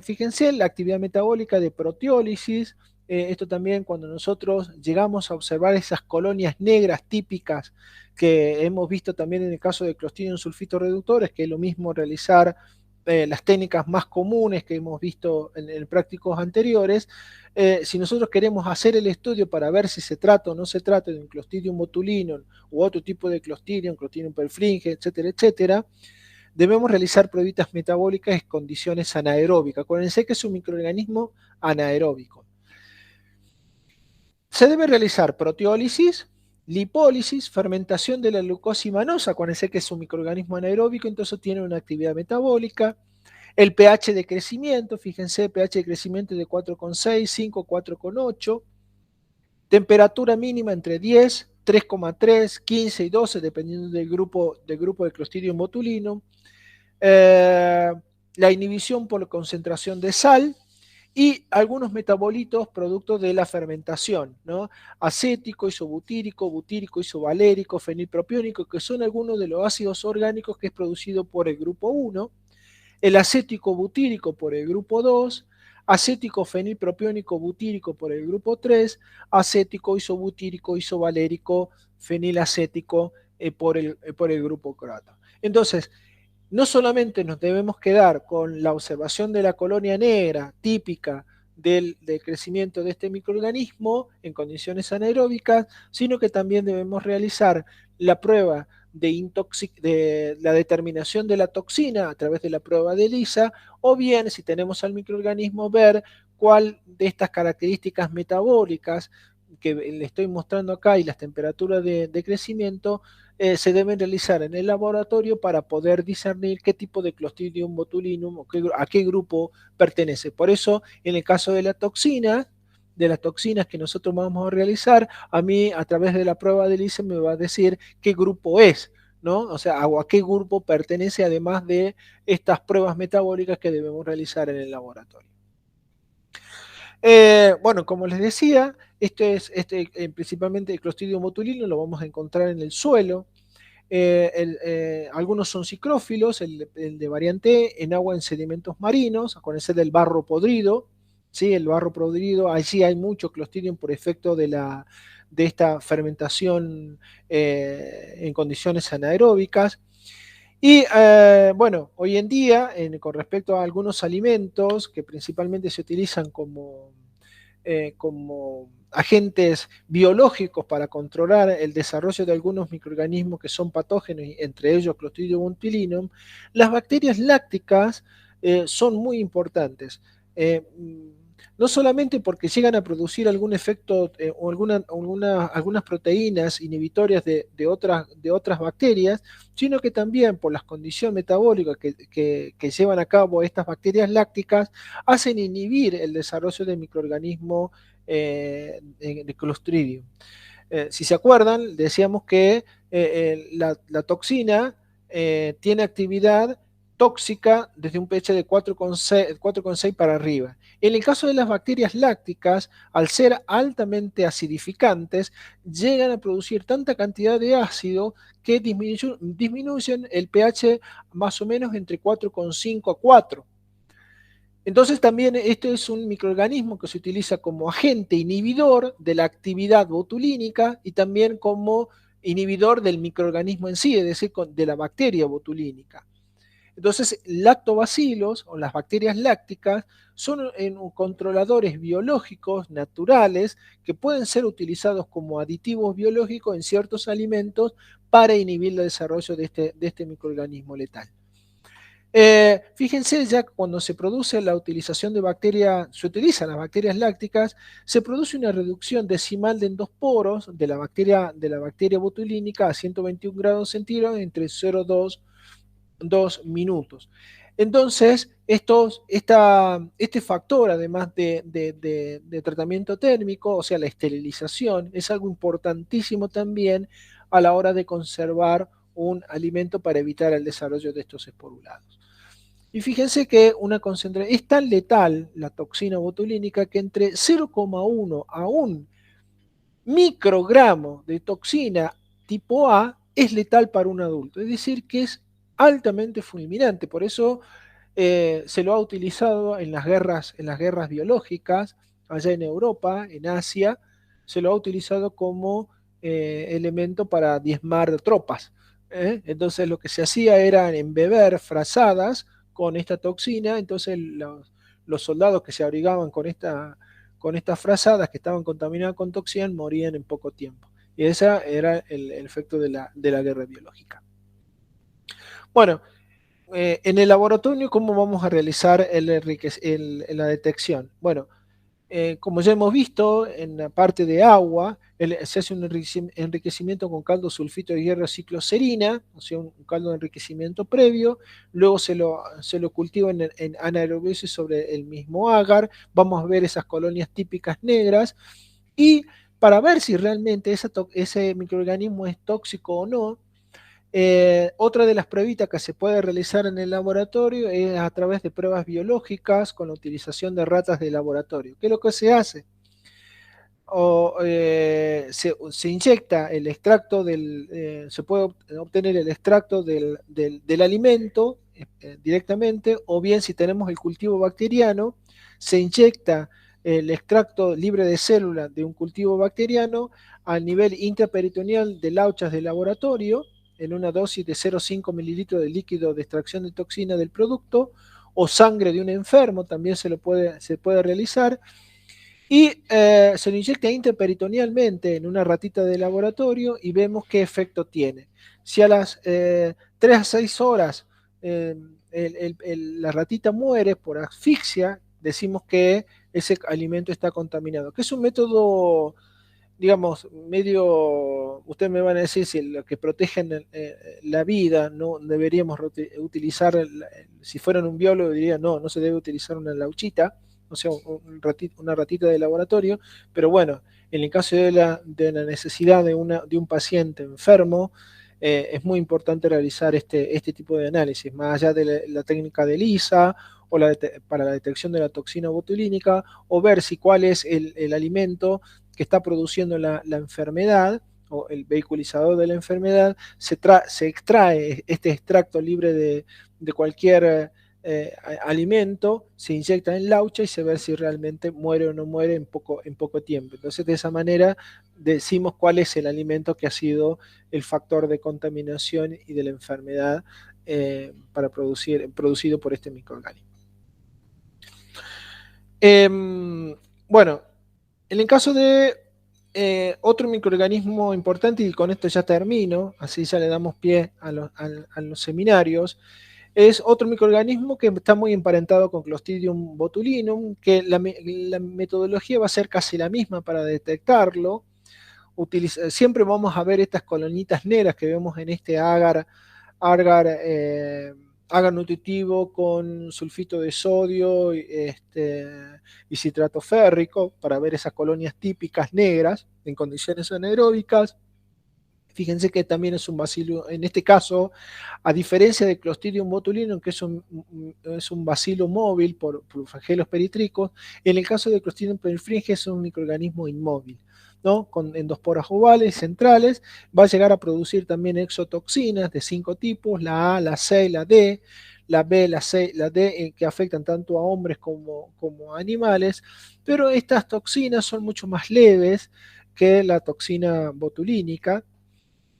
Fíjense la actividad metabólica de proteólisis, esto también cuando nosotros llegamos a observar esas colonias negras típicas que hemos visto también en el caso de Clostridium sulfito reductores, que es lo mismo realizar las técnicas más comunes que hemos visto en prácticos anteriores. Si nosotros queremos hacer el estudio para ver si se trata o no se trata de un Clostridium botulinum u otro tipo de Clostridium perfringens, etcétera, etcétera, debemos realizar pruebas metabólicas en condiciones anaeróbicas. Acuérdense que es un microorganismo anaeróbico. Se debe realizar proteólisis, lipólisis, fermentación de la glucosa manosa. Acuérdense que es un microorganismo anaeróbico, entonces tiene una actividad metabólica. El pH de crecimiento, fíjense, pH de crecimiento de 4,6, 5, 4,8. Temperatura mínima entre 10, 3,3, 15 y 12, dependiendo del grupo de Clostridium botulinum. La inhibición por concentración de sal y algunos metabolitos producto de la fermentación, ¿no? Acético, isobutírico, butírico, isovalérico, fenilpropiónico, que son algunos de los ácidos orgánicos que es producido por el grupo 1, el acético butírico por el grupo 2, acético fenilpropiónico butírico por el grupo 3, acético isobutírico, isovalérico, fenilacético por el grupo 4. Entonces, no solamente nos debemos quedar con la observación de la colonia negra típica del crecimiento de este microorganismo en condiciones anaeróbicas, sino que también debemos realizar la prueba de la determinación de la toxina a través de la prueba de ELISA, o bien, si tenemos al microorganismo, ver cuál de estas características metabólicas que le estoy mostrando acá y las temperaturas de crecimiento se deben realizar en el laboratorio para poder discernir qué tipo de Clostridium botulinum o a qué grupo pertenece. Por eso, en el caso de la toxina, de las toxinas que nosotros vamos a realizar, a mí a través de la prueba del ICE me va a decir qué grupo es, ¿no? O sea, a qué grupo pertenece además de estas pruebas metabólicas que debemos realizar en el laboratorio. Bueno, como les decía, principalmente el Clostridium botulinum lo vamos a encontrar en el suelo. Algunos son psicrófilos, el de variante en agua en sedimentos marinos, con ese del barro podrido, ¿sí? El barro podrido, allí hay mucho Clostridium por efecto de esta fermentación en condiciones anaeróbicas. Y bueno, hoy en día, con respecto a algunos alimentos que principalmente se utilizan como agentes biológicos para controlar el desarrollo de algunos microorganismos que son patógenos, entre ellos Clostridium botulinum, las bacterias lácticas son muy importantes. No solamente porque llegan a producir algún efecto o algunas proteínas inhibitorias de otras bacterias, sino que también por las condiciones metabólicas que llevan a cabo estas bacterias lácticas, hacen inhibir el desarrollo de microorganismos de Clostridium. Si se acuerdan, decíamos que la toxina tiene actividad tóxica desde un pH de 4,6 para arriba. En el caso de las bacterias lácticas, al ser altamente acidificantes, llegan a producir tanta cantidad de ácido que disminuyen el pH más o menos entre 4,5 a 4. Entonces también este es un microorganismo que se utiliza como agente inhibidor de la actividad botulínica y también como inhibidor del microorganismo en sí, es decir, de la bacteria botulínica. Entonces, lactobacilos o las bacterias lácticas son controladores biológicos naturales que pueden ser utilizados como aditivos biológicos en ciertos alimentos para inhibir el desarrollo de este microorganismo letal. Fíjense ya cuando se produce la utilización de bacterias, se utilizan las bacterias lácticas, se produce una reducción decimal de endosporos de la bacteria botulínica a 121 grados centígrados entre 0,2 2 minutos. Entonces, este factor, además de tratamiento térmico, o sea, la esterilización, es algo importantísimo también a la hora de conservar un alimento para evitar el desarrollo de estos esporulados. Y fíjense que una concentración es tan letal la toxina botulínica que entre 0,1 a 1 microgramo de toxina tipo A es letal para un adulto. Es decir, que es altamente fulminante. Por eso se lo ha utilizado en las guerras biológicas, allá en Europa, en Asia, se lo ha utilizado como elemento para diezmar tropas. Entonces lo que se hacía era embeber frazadas con esta toxina, entonces los soldados que se abrigaban con estas frazadas que estaban contaminadas con toxina morían en poco tiempo. Y ese era el efecto de la guerra biológica. Bueno, en el laboratorio, ¿cómo vamos a realizar la detección? Bueno, como ya hemos visto, en la parte de agua se hace un enriquecimiento con caldo sulfito de hierro cicloserina, o sea, un caldo de enriquecimiento previo, luego se lo cultiva en anaerobiosis sobre el mismo agar, vamos a ver esas colonias típicas negras, y para ver si realmente ese microorganismo es tóxico o no, otra de las pruebitas que se puede realizar en el laboratorio es a través de pruebas biológicas con la utilización de ratas de laboratorio. ¿Qué es lo que se hace? Se inyecta el extracto se puede obtener el extracto del alimento directamente, o bien si tenemos el cultivo bacteriano, se inyecta el extracto libre de células de un cultivo bacteriano al nivel intraperitoneal de lauchas de laboratorio, en una dosis de 0,5 mililitros de líquido de extracción de toxina del producto, o sangre de un enfermo, también se puede realizar, y se lo inyecta intraperitonealmente en una ratita de laboratorio y vemos qué efecto tiene. Si a las 3 a 6 horas la ratita muere por asfixia, decimos que ese alimento está contaminado, que es un método digamos, medio, ustedes me van a decir si lo que protegen la vida, no deberíamos utilizar, si fueran un biólogo diría no, no se debe utilizar una lauchita, o sea, una ratita de laboratorio, pero bueno, en el caso de la necesidad de un paciente enfermo, es muy importante realizar este tipo de análisis, más allá de la técnica de ELISA o para la detección de la toxina botulínica, o ver si cuál es el alimento que está produciendo la enfermedad o el vehiculizador de la enfermedad, se extrae este extracto libre de cualquier alimento, se inyecta en laucha y se ve si realmente muere o no muere en poco tiempo. Entonces, de esa manera decimos cuál es el alimento que ha sido el factor de contaminación y de la enfermedad producido por este microorganismo. Bueno, en el caso de otro microorganismo importante, y con esto ya termino, así ya le damos pie a los seminarios, es otro microorganismo que está muy emparentado con Clostridium botulinum, que la metodología va a ser casi la misma para detectarlo. Siempre vamos a ver estas colonitas negras que vemos en este agar nutritivo con sulfito de sodio y citrato férrico, para ver esas colonias típicas negras en condiciones anaeróbicas. Fíjense que también es un bacilo, en este caso, a diferencia de Clostridium botulinum, que es un bacilo móvil por flagelos peritricos, en el caso de Clostridium perfringens es un microorganismo inmóvil, ¿no? Con endosporas ovales centrales, va a llegar a producir también exotoxinas de 5 tipos, la A, la C, la D, la B, la C, la D, que afectan tanto a hombres como a animales, pero estas toxinas son mucho más leves que la toxina botulínica,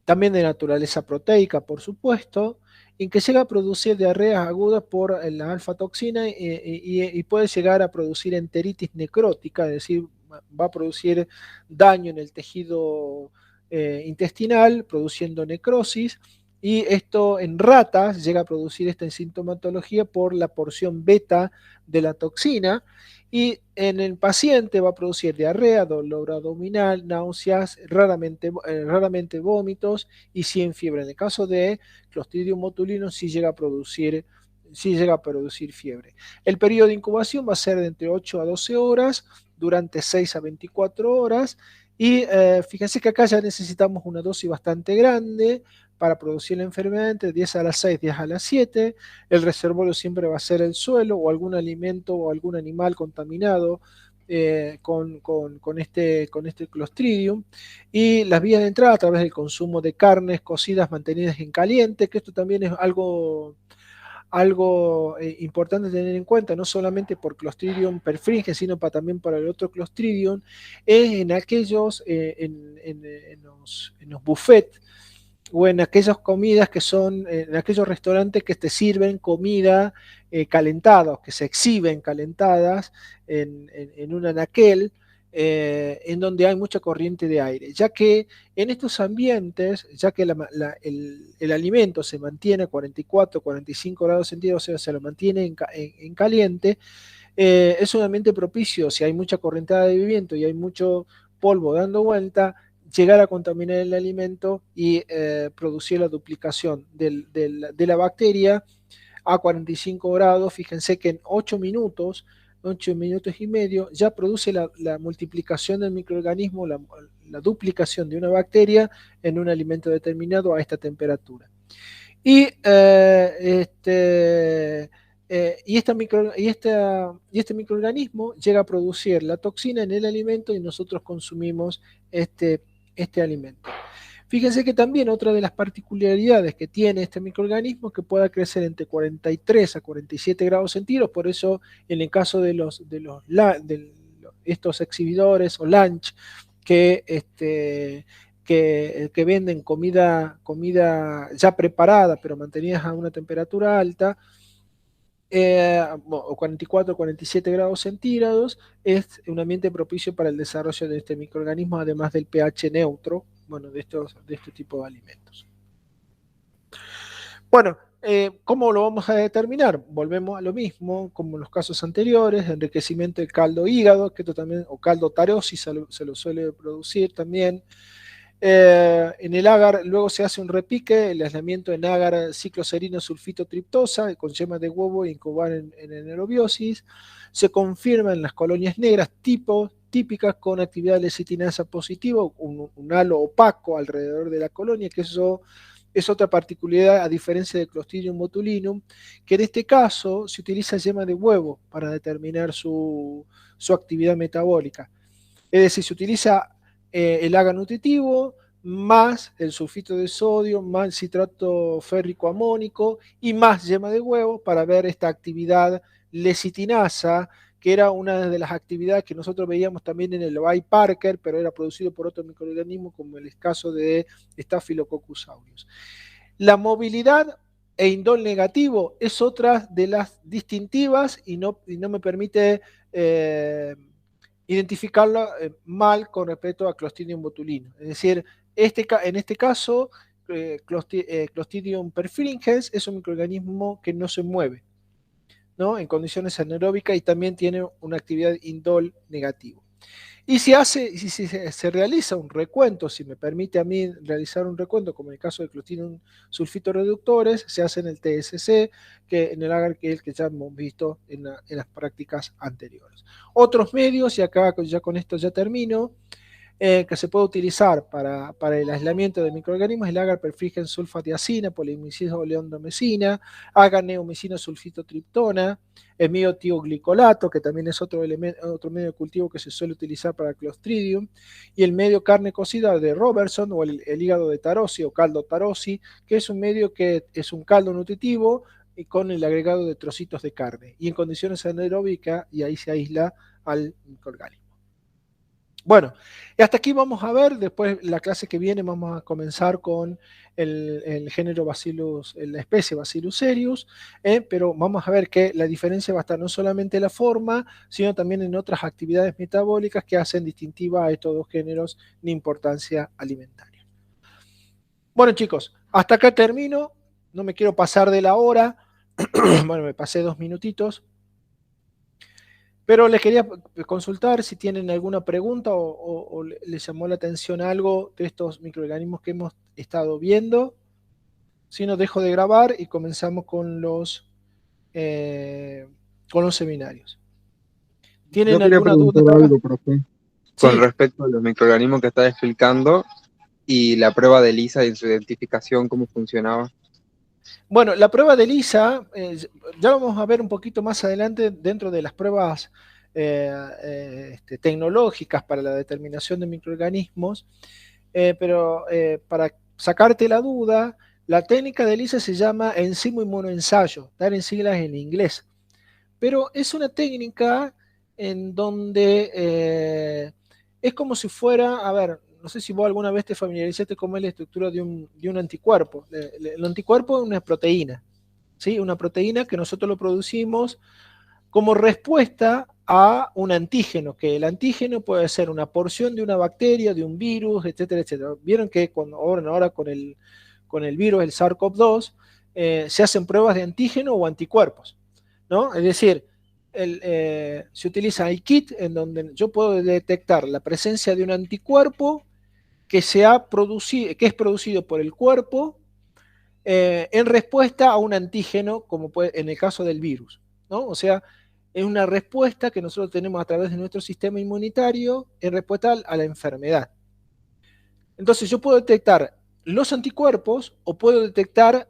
también de naturaleza proteica, por supuesto, en que llega a producir diarreas agudas por la alfa-toxina y puede llegar a producir enteritis necrótica, es decir, va a producir daño en el tejido intestinal, produciendo necrosis, y esto en ratas llega a producir esta sintomatología por la porción beta de la toxina, y en el paciente va a producir diarrea, dolor abdominal, náuseas, raramente vómitos y sí en fiebre. En el caso de Clostridium botulinum sí llega a producir fiebre. El periodo de incubación va a ser de entre 8 a 12 horas, durante 6 a 24 horas, y fíjense que acá ya necesitamos una dosis bastante grande para producir la enfermedad, entre 10 a las 6, 10 a las 7. El reservorio siempre va a ser el suelo o algún alimento o algún animal contaminado con este Clostridium, y las vías de entrada a través del consumo de carnes cocidas mantenidas en caliente, que esto también es algo importante tener en cuenta, no solamente por Clostridium perfringens, sino también para el otro Clostridium, es en aquellos, en los buffets, o en aquellas comidas que son, en aquellos restaurantes que te sirven comida calentada, que se exhiben calentadas en un anaquel, en donde hay mucha corriente de aire, ya que en estos ambientes, ya que el alimento se mantiene a 44, 45 grados centígrados, o sea, se lo mantiene en caliente, es un ambiente propicio, si hay mucha corriente de viento y hay mucho polvo dando vuelta, llegar a contaminar el alimento y producir la duplicación de la bacteria a 45 grados. Fíjense que en 8 minutos y medio, ya produce la multiplicación del microorganismo, la duplicación de una bacteria en un alimento determinado a esta temperatura. Y, este microorganismo llega a producir la toxina en el alimento y nosotros consumimos este alimento. Fíjense que también otra de las particularidades que tiene este microorganismo es que pueda crecer entre 43 a 47 grados centígrados, por eso en el caso de estos exhibidores o lunch que venden comida ya preparada, pero mantenidas a una temperatura alta, o 44 o 47 grados centígrados, es un ambiente propicio para el desarrollo de este microorganismo, además del pH neutro, bueno, de este tipo de alimentos. Bueno, ¿Cómo lo vamos a determinar? Volvemos a lo mismo, como en los casos anteriores, enriquecimiento de caldo hígado, que esto también, o caldo tarosis se lo suele producir también. En el agar luego se hace un repique, el aislamiento en agar cicloserina sulfito triptosa con yemas de huevo e incubar en anaerobiosis. Se confirman las colonias negras típicas con actividad lecitinasa positiva, un halo opaco alrededor de la colonia, que eso es otra particularidad a diferencia del Clostridium botulinum, que en este caso se utiliza yema de huevo para determinar su actividad metabólica. Es decir, se utiliza el agar nutritivo más el sulfito de sodio, más el citrato férrico amónico y más yema de huevo para ver esta actividad lecitinasa, que era una de las actividades que nosotros veíamos también en el Bay Parker, pero era producido por otro microorganismo, como el caso de Staphylococcus aureus. La movilidad e indol negativo es otra de las distintivas y no me permite identificarla mal con respecto a Clostridium botulinum. Es decir, en este caso, Clostridium perfringens es un microorganismo que no se mueve, ¿no? En condiciones anaeróbicas y también tiene una actividad indol negativa. Y si se realiza un recuento, si me permite a mí realizar un recuento, como en el caso de Clostridium sulfito reductores, se hace en el TSC, que en el agar que ya hemos visto en las prácticas anteriores. Otros medios, y acá ya con esto ya termino, que se puede utilizar para el aislamiento de microorganismos, el agar perfrigen sulfatiazina, polimicina oleondomecina, agar neomicina sulfitotriptona, el miotioglicolato, que también es otro medio de cultivo que se suele utilizar para Clostridium, y el medio carne cocida de Robertson, o el hígado de Tarosi o caldo Tarosi, que es un medio que es un caldo nutritivo y con el agregado de trocitos de carne, y en condiciones anaeróbicas, y ahí se aísla al microorganismo. Bueno, y hasta aquí vamos a ver, después la clase que viene vamos a comenzar con el género Bacillus, la especie Bacillus cereus, pero vamos a ver que la diferencia va a estar no solamente en la forma, sino también en otras actividades metabólicas que hacen distintiva a estos dos géneros de importancia alimentaria. Bueno chicos, hasta acá termino, no me quiero pasar de la hora, bueno, me pasé 2 minutitos. Pero les quería consultar si tienen alguna pregunta o les llamó la atención algo de estos microorganismos que hemos estado viendo. Si no, dejo de grabar y comenzamos con los seminarios. Yo ¿Tienen quería alguna duda? preguntar algo, profe, con Sí. respecto a los microorganismos que está explicando y la prueba de ELISA y su identificación, cómo funcionaba. Bueno, la prueba de ELISA, ya vamos a ver un poquito más adelante dentro de las pruebas tecnológicas para la determinación de microorganismos, pero para sacarte la duda, la técnica de ELISA se llama enzimo inmunoensayo, dar en siglas en inglés, pero es una técnica en donde es como si fuera, a ver, no sé si vos alguna vez te familiarizaste cómo es la estructura de un anticuerpo. El anticuerpo es una proteína, ¿sí? Una proteína que nosotros lo producimos como respuesta a un antígeno, que el antígeno puede ser una porción de una bacteria, de un virus, etcétera, etcétera. Vieron que ahora con el virus, el SARS-CoV-2, se hacen pruebas de antígeno o anticuerpos, ¿no? Es decir, se utiliza el kit en donde yo puedo detectar la presencia de un anticuerpo que es producido por el cuerpo en respuesta a un antígeno, como puede, en el caso del virus, ¿no? O sea, es una respuesta que nosotros tenemos a través de nuestro sistema inmunitario en respuesta a la enfermedad. Entonces yo puedo detectar los anticuerpos o puedo detectar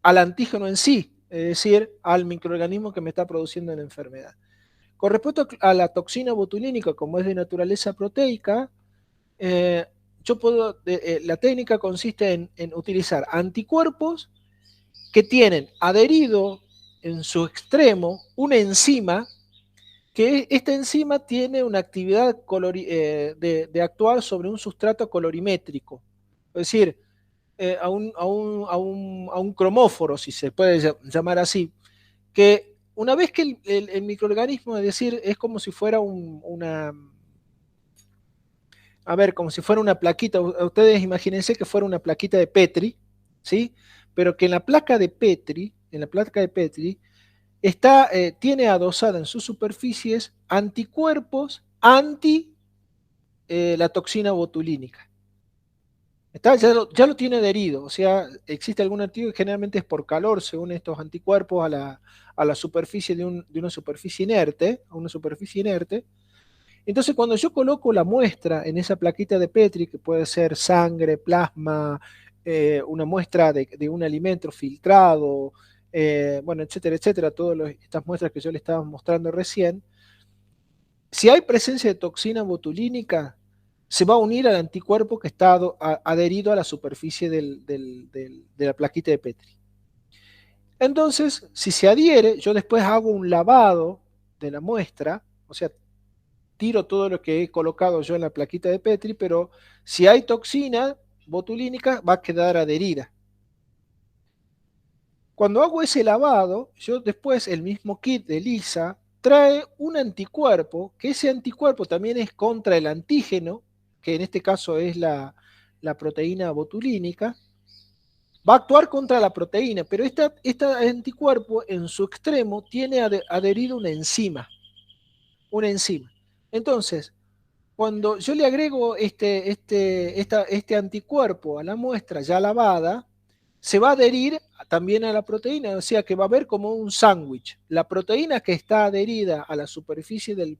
al antígeno en sí, es decir, al microorganismo que me está produciendo la enfermedad. Con respecto a la toxina botulínica, como es de naturaleza proteica, eh, la técnica consiste en utilizar anticuerpos que tienen adherido en su extremo una enzima, que esta enzima tiene una actividad de actuar sobre un sustrato colorimétrico, es decir, a un cromóforo, si se puede llamar así, que una vez que el microorganismo, es decir, es como si fuera como si fuera una plaquita, ustedes imagínense que fuera una plaquita de Petri, ¿sí? pero que en la placa de Petri, tiene adosada en sus superficies anticuerpos anti la toxina botulínica. Ya lo tiene adherido, o sea, existe algún antídoto que generalmente es por calor, según estos anticuerpos, a la superficie de una superficie inerte, a una superficie inerte. Entonces, cuando yo coloco la muestra en esa plaquita de Petri, que puede ser sangre, plasma, una muestra de un alimento filtrado, bueno, etcétera, etcétera, todas estas muestras que yo le estaba mostrando recién, si hay presencia de toxina botulínica, se va a unir al anticuerpo que está adherido a la superficie de la plaquita de Petri. Entonces, si se adhiere, yo después hago un lavado de la muestra, o sea, tiro todo lo que he colocado yo en la plaquita de Petri, pero si hay toxina botulínica, va a quedar adherida. Cuando hago ese lavado, yo después el mismo kit de ELISA trae un anticuerpo, que ese anticuerpo también es contra el antígeno, que en este caso es la proteína botulínica, va a actuar contra la proteína, pero este anticuerpo en su extremo tiene adherido una enzima, una enzima. Entonces, cuando yo le agrego este anticuerpo a la muestra ya lavada, se va a adherir también a la proteína, o sea que va a haber como un sándwich. La proteína que está adherida a la superficie de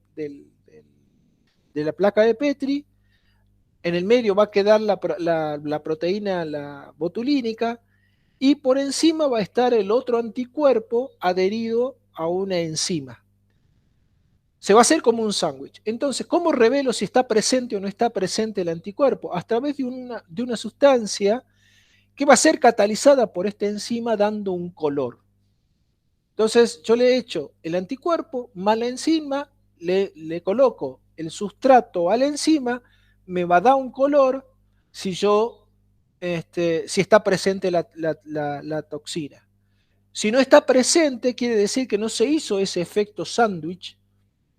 la placa de Petri, en el medio va a quedar la proteína, la botulínica, y por encima va a estar el otro anticuerpo adherido a una enzima. Se va a hacer como un sándwich. Entonces, ¿cómo revelo si está presente o no está presente el anticuerpo? A través de una sustancia que va a ser catalizada por esta enzima dando un color. Entonces, yo le echo el anticuerpo más la enzima, le coloco el sustrato a la enzima, me va a dar un color si si está presente la toxina. Si no está presente, quiere decir que no se hizo ese efecto sándwich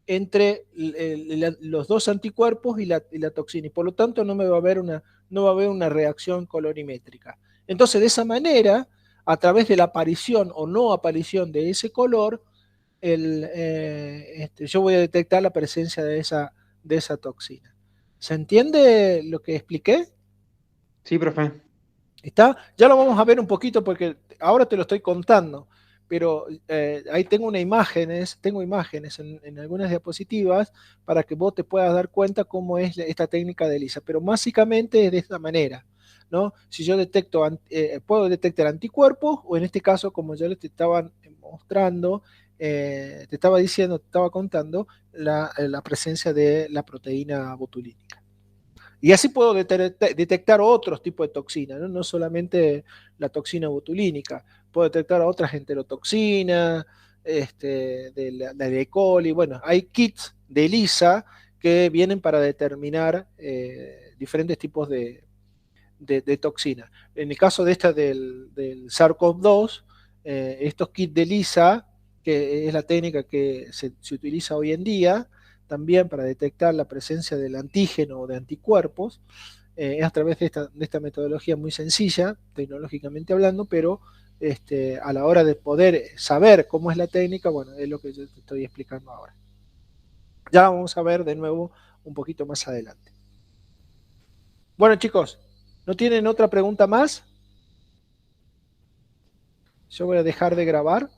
entre los dos anticuerpos y la toxina, y por lo tanto no va a haber una reacción colorimétrica. Entonces, de esa manera, a través de la aparición o no aparición de ese color, yo voy a detectar la presencia de esa toxina. ¿Se entiende lo que expliqué? Sí, profe. ¿Está? Ya lo vamos a ver un poquito porque ahora te lo estoy contando, pero ahí tengo imágenes en algunas diapositivas para que vos te puedas dar cuenta cómo es esta técnica de ELISA, pero básicamente es de esta manera, ¿no? Si yo puedo detectar anticuerpos, o en este caso, como yo les estaba mostrando, te estaba contando la presencia de la proteína botulínica. Y así puedo detectar otros tipos de toxinas, ¿no? No solamente la botulínica, puedo detectar otras enterotoxinas, de E. coli. Bueno, hay kits de ELISA que vienen para determinar diferentes tipos de toxinas. En el caso de del SARS-CoV-2, estos kits de ELISA, que es la técnica que se utiliza hoy en día, también para detectar la presencia del antígeno o de anticuerpos, es a través de esta metodología muy sencilla, tecnológicamente hablando, pero a la hora de poder saber cómo es la técnica, bueno, es lo que yo te estoy explicando ahora. Ya vamos a ver de nuevo un poquito más adelante. Bueno, chicos, ¿no tienen otra pregunta más? Yo voy a dejar de grabar.